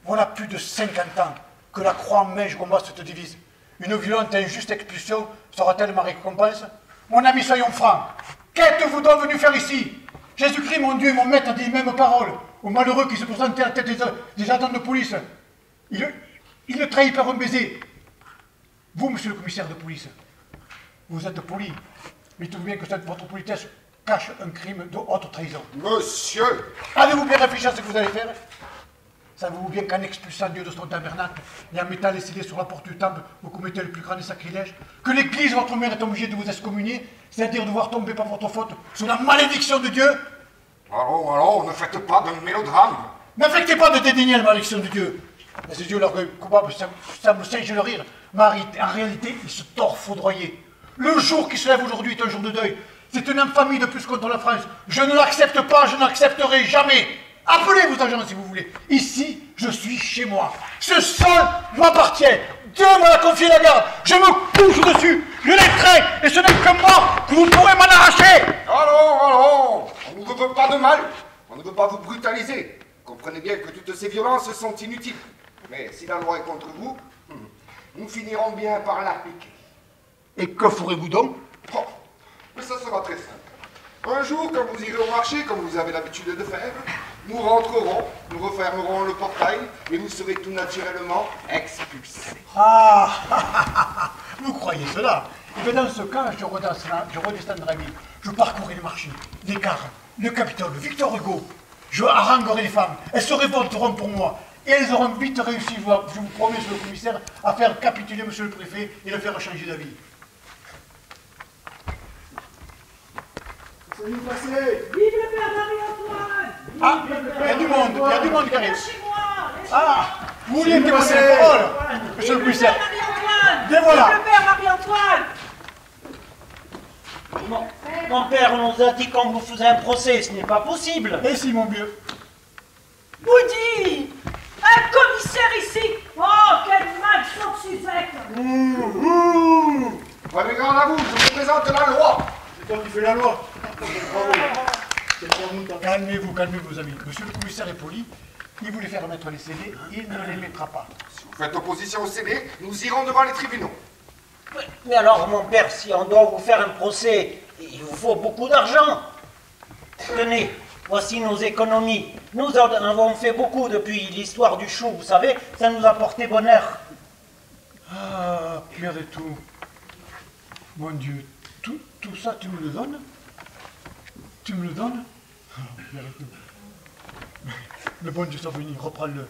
Voilà plus de 50 ans que la croix en main je combats cette devise. Une violente et injuste expulsion sera-t-elle ma récompense? Mon ami, soyons francs. Qu'êtes-vous donc venu faire ici? Jésus-Christ, mon Dieu, mon maître, a dit les mêmes paroles aux malheureux qui se présentaient à la tête des agents de police. Il le trahit par un baiser. Vous, monsieur le commissaire de police, vous êtes poli, mais tout bien que votre politesse cache un crime de haute trahison. Monsieur! Avez-vous bien réfléchi à ce que vous allez faire? Savez-vous bien qu'en expulsant Dieu de son tabernacle et en mettant les scellés sur la porte du temple, vous commettez le plus grand des sacrilèges? Que l'Église, votre mère, est obligée de vous excommunier, c'est-à-dire de voir tomber par votre faute sous la malédiction de Dieu? Alors, ne faites pas d'un mélodrame. N'affectez pas de dédaigner la malédiction de Dieu. À ses yeux, l'orgueil coupable semble singer le rire, mais en réalité, il se tord foudroyé. Le jour qui se lève aujourd'hui est un jour de deuil. C'est une infamie de plus contre la France. Je ne l'accepte pas, je n'accepterai jamais. Appelez vos agents si vous voulez. Ici, je suis chez moi. Ce sol m'appartient. Dieu m'a confié la garde. Je me couche dessus. Je l'étreins. Et ce n'est que moi que vous pourrez m'en arracher. Allons. On ne vous veut pas de mal. On ne veut pas vous brutaliser. Comprenez bien que toutes ces violences sont inutiles. Mais si la loi est contre vous, nous finirons bien par l'appliquer. Et que ferez-vous donc? Oh, mais ça sera très simple. Un jour, quand vous irez au marché, comme vous avez l'habitude de faire, nous rentrerons, nous refermerons le portail et vous serez tout naturellement expulsés. Ah, vous croyez cela? Et bien dans ce cas, je redescendrai à ville. Je parcourrai les marchés, les gares, le Capitole, Victor Hugo. Je haranguerai les femmes. Elles se révolteront pour moi. Et elles auront vite réussi, je vous promets, monsieur le commissaire, à faire capituler monsieur le préfet et le faire changer d'avis. Vive le père Marie-Antoine! Ah, il y a du monde qui arrive. Chez moi! Ah, vous vouliez me passer la parole, monsieur le commissaire. Vive Marie-Antoine! Bien voilà. Vive le père Marie-Antoine! Mon père nous a dit qu'on vous faisait un procès, ce n'est pas possible. Et si, mon vieux? Boudy! Un commissaire ici! Oh, quel malchant de Suzette! Prenez garde à vous, je vous présente la loi. C'est toi qui fais la loi. Calmez-vous, amis. Monsieur le commissaire est poli. Il voulait faire mettre les scellés, il ne les mettra pas. Si vous faites opposition au scellé, nous irons devant les tribunaux. Mais alors, mon père, si on doit vous faire un procès, il vous faut beaucoup d'argent. Tenez, voici nos économies. Nous en avons fait beaucoup depuis l'histoire du chou, vous savez, ça nous a porté bonheur. Ah, Pierre et tout. Mon Dieu, tout ça, tu me le donnes? Tu me le donnes? le bon Dieu soit béni, reprends-le.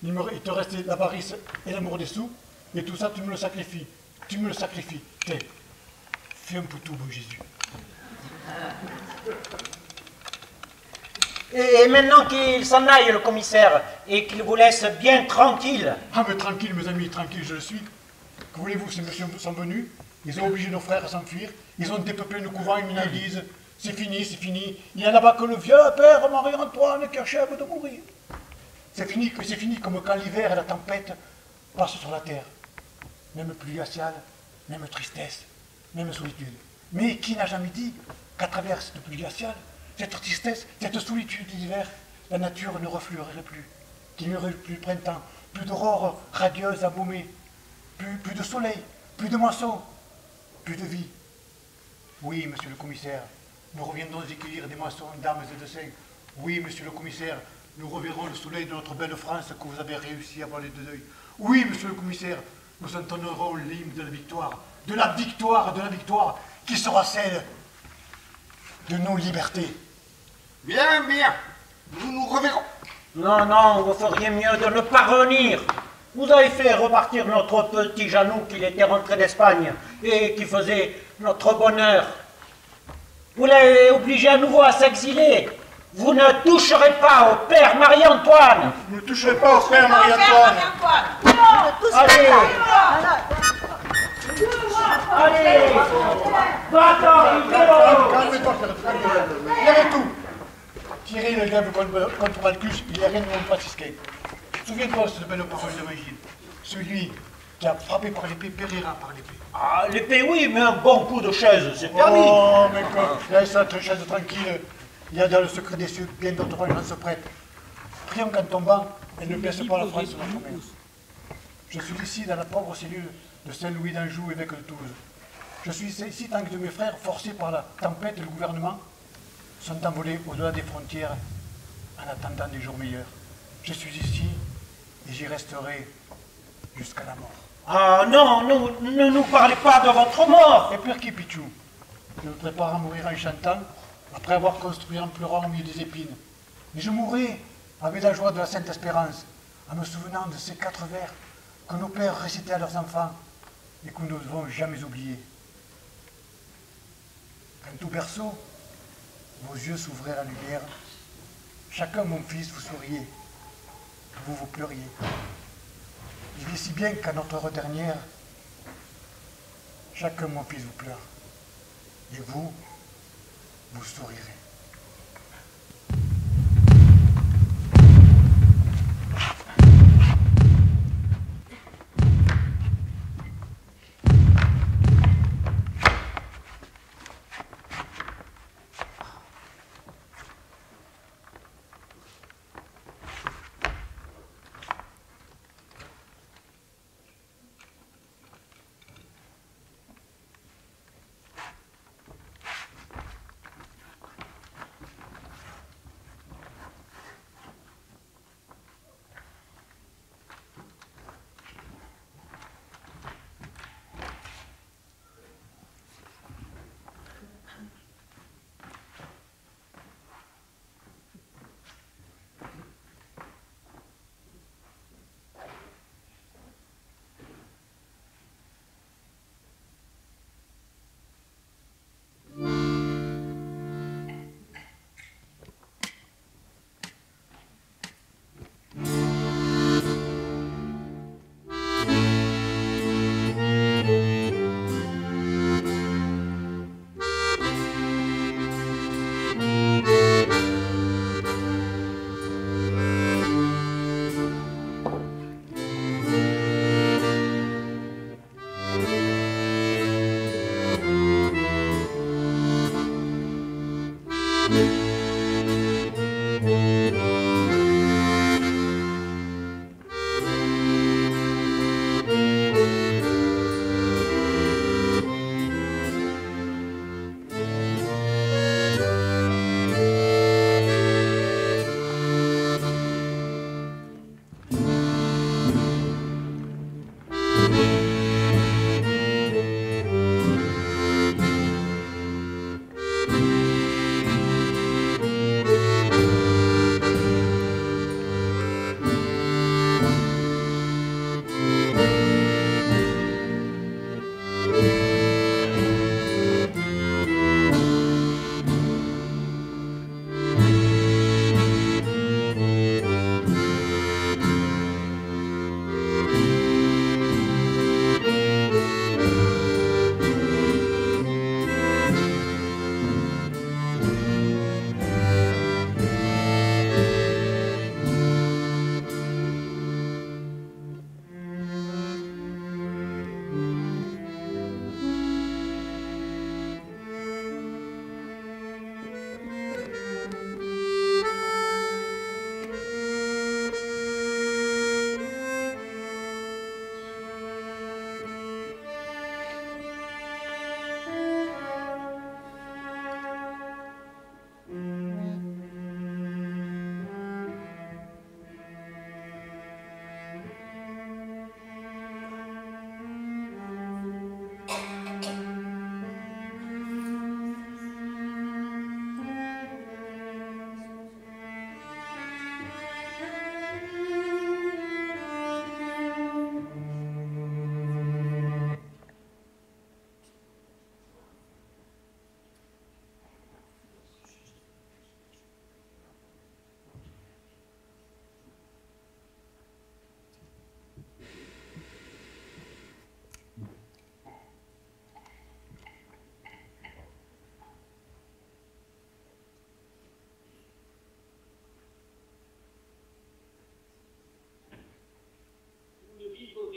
Il te reste l'avarice et l'amour des sous, et tout ça, tu me le sacrifies. Tu me le sacrifies. Tiens, fais un peu tout, beau Jésus. Et maintenant qu'il s'en aille, le commissaire, et qu'il vous laisse bien tranquille. Ah, mais tranquille, mes amis, tranquille, je le suis. Que voulez-vous, ces messieurs sont venus, ils ont obligé nos frères à s'enfuir, ils ont dépeuplé nos couvents, ils nous disent, c'est fini, c'est fini. Il n'y a là-bas que le vieux père Marie-Antoine qui achève de mourir. C'est fini comme quand l'hiver et la tempête passent sur la terre. Même pluie glaciale, même tristesse, même solitude. Mais qui n'a jamais dit qu'à travers cette pluie glaciale, cette tristesse, cette solitude d'hiver, la nature ne refleurerait plus, qu'il n'y aurait plus de printemps, plus d'aurore radieuse à baumer, plus de soleil, plus de moissons, plus de vie. Oui, monsieur le commissaire, nous reviendrons accueillir des moissons d'âmes et de saints. Oui, monsieur le commissaire, nous reverrons le soleil de notre belle France que vous avez réussi à voler de deuil. Oui, monsieur le commissaire, nous entonnerons l'hymne de la victoire, de la victoire, de la victoire, qui sera celle de nos libertés. Bien, bien. Nous nous reverrons. Non, non, vous feriez mieux de ne pas revenir. Vous avez fait repartir notre petit Janou qui était rentré d'Espagne et qui faisait notre bonheur. Vous l'avez obligé à nouveau à s'exiler. Vous ne toucherez pas au père Marie-Antoine. Ne toucherez pas au père Marie-Antoine. Allez. Allez. Va-t'en, calme-toi, il y avait tout. Thierry le diable contre Malchus, il n'y a rien de mon franciscain. Souviens-toi de cette belle parole d'évangile. Celui qui a frappé par l'épée périra par l'épée. Ah, l'épée, oui, mais un bon coup de chaise, c'est permis. Oh, mais quoi, laisse notre chaise tranquille. Il y a dans le secret des cieux bien d'autres vengeances prêtes. Prions qu'en tombant, elle ne blesse pas la France sur notre mère. Je suis ici dans la pauvre cellule de Saint-Louis d'Anjou, évêque de Toulouse. Je suis ici tant que de mes frères, forcés par la tempête et le gouvernement, sont envolés au-delà des frontières en attendant des jours meilleurs. Je suis ici et j'y resterai jusqu'à la mort. Ah non, ne nous parlez pas de votre mort. Et père Kipichou, je me prépare à mourir en chantant, après avoir construit en pleurant au milieu des épines. Mais je mourrai avec la joie de la Sainte Espérance, en me souvenant de ces 4 vers que nos pères récitaient à leurs enfants et que nous ne devons jamais oublier. Quant au berceau, vos yeux s'ouvraient à la lumière. Chacun, mon fils, vous souriez. Vous pleuriez. Il est si bien qu'à notre heure dernière, chacun, mon fils, vous pleure. Et vous sourirez.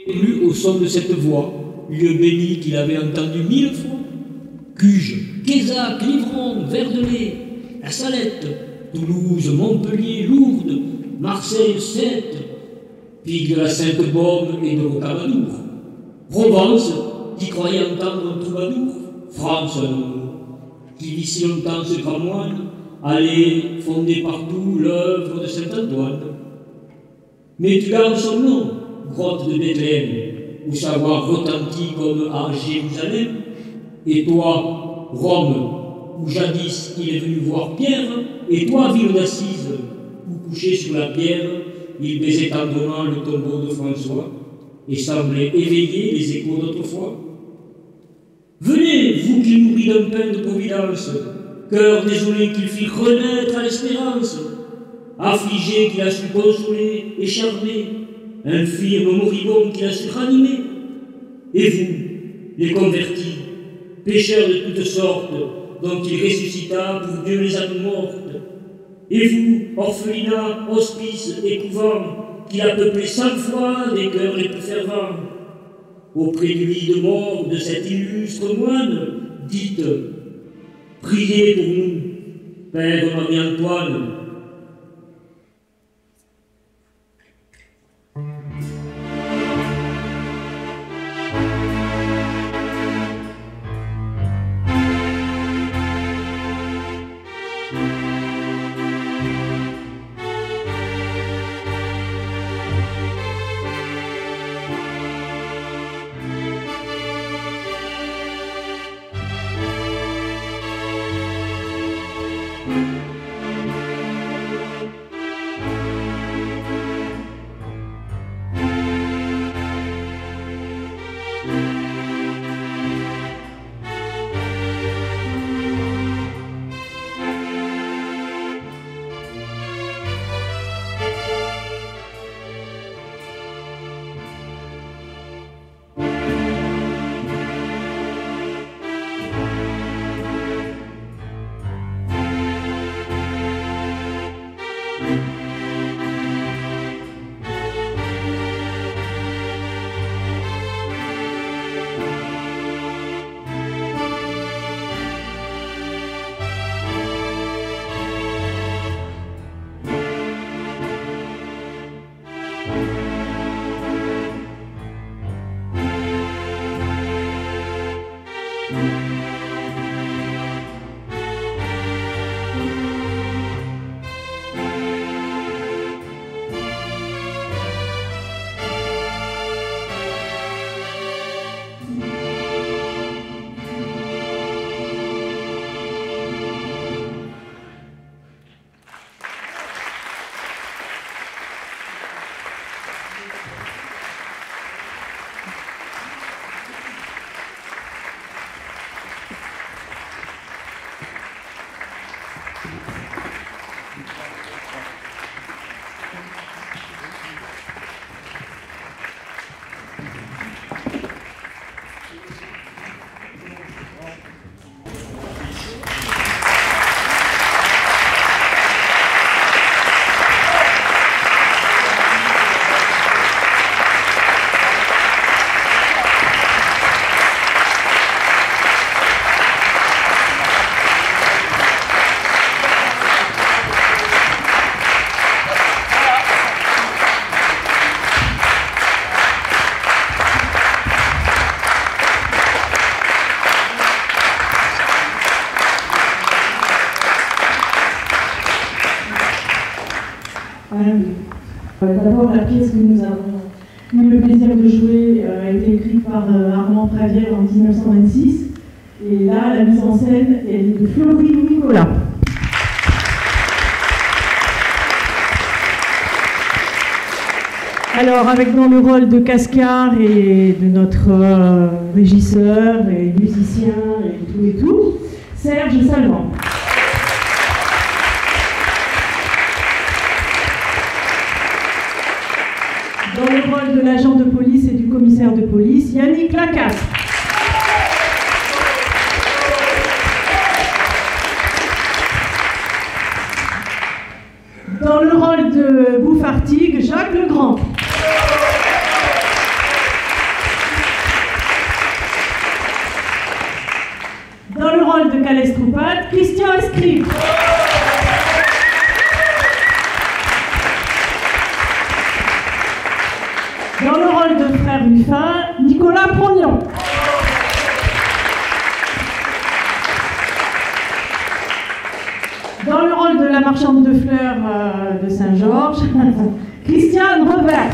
Lu au son de cette voix, lieu béni qu'il avait entendu 1000 fois. Cuges, Quézac, Livron, Verdelais, La Salette, Toulouse, Montpellier, Lourdes, Marseille, Sète, pique de la Sainte-Baume et de Rocamadour. Provence, qui croyait entendre un troubadour. France, qui d'ici longtemps ce grand moine allait fonder partout l'œuvre de Saint-Antoine. Mais tu gardes son nom, grotte de Bethléem, où sa voix retentit comme à Jérusalem. Et toi, Rome, où jadis il est venu voir Pierre, et toi, ville d'Assise, où couché sur la pierre, il baisait tendrement le tombeau de François, et semblait éveiller les échos d'autrefois. Venez, vous qui nourris d'un pain de providence, cœur désolé qu'il fit renaître à l'espérance, affligé qu'il a su consoler et charmer, infirme moribond qu'il a su ranimer. Et vous, les convertis, pécheurs de toutes sortes, dont il ressuscita pour Dieu les âmes mortes. Et vous, orphelinat, hospice et couvent, qu'il a peuplé 100 fois des cœurs les plus fervents. Auprès du lit de mort de cet illustre moine, dites, priez pour nous, Père Marie-Antoine. D'abord, la pièce que nous avons eu le plaisir de jouer a été écrite par Armand Praviel en 1926. Et là, la mise en scène est de Florine Nicolas. Alors, avec dans le rôle de Cascar et de notre régisseur et musicien et tout, Serge Salvant. Dans le rôle de l'agent de police et du commissaire de police, Yannick Lacasse. Dans le rôle de Bouffartigue, Jacques Legrand. à l'estrupade, Christian Escrive. Dans le rôle de frère Muffin, Nicolas Prognon. Dans le rôle de la marchande de fleurs de Saint-Georges, Christiane Revert.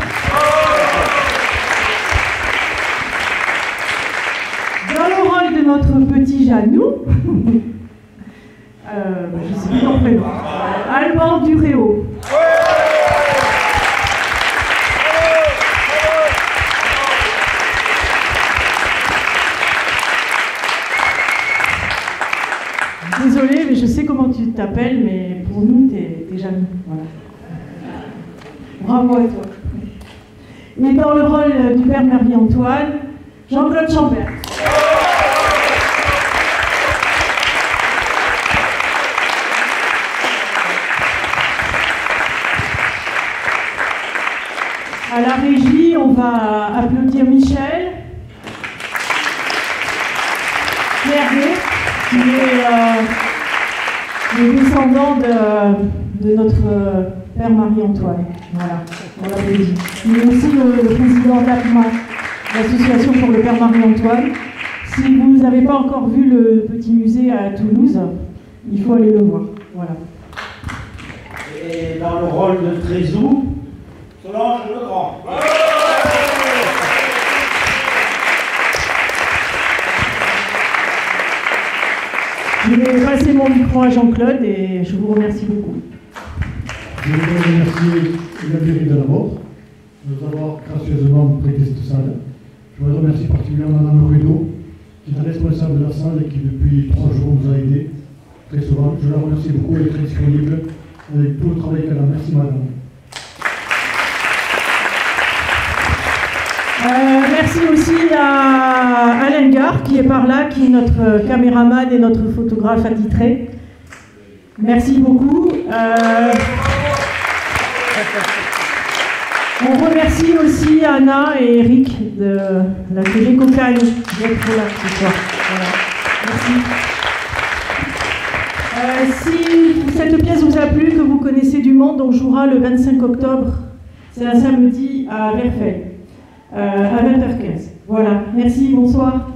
Dans le rôle de notre petit Janou, je ne sais plus son prénom, Alban Duréo. Désolée, mais je sais comment tu t'appelles, mais pour nous, t'es Janou. Voilà. Bravo à toi. Et dans le rôle du père Marie-Antoine, Jean-Claude Chambert. À la régie, on va applaudir Michel, Hervé, qui est le descendant de notre père Marie-Antoine. Voilà, on l'applaudit. Il est aussi le président d'APMA, l'association pour le père Marie-Antoine. Si vous n'avez pas encore vu le petit musée à Toulouse, il faut aller le voir. Voilà. Et dans le rôle de Trézou, Solange Legrand. Je vais passer mon micro à Jean-Claude et je vous remercie beaucoup. Je voudrais remercier la mairie de la Mort de nous avoir gracieusement prêté cette salle. Je voudrais remercier particulièrement Madame Rudeau, qui est responsable de la salle et qui depuis 3 jours nous a aidés très souvent. Je la remercie beaucoup, elle est très disponible avec tout le travail qu'elle a. Merci Madame. Merci aussi à Alain Gare qui est par là, qui est notre caméraman et notre photographe attitré. Merci beaucoup. On remercie aussi Anna et Eric de la télé Cocagne d'être là ce soir. Voilà. Merci. Si cette pièce vous a plu, que vous connaissez du monde, on jouera le 25 octobre. C'est un samedi à Verfeil. À 20h15. Voilà, merci, bonsoir.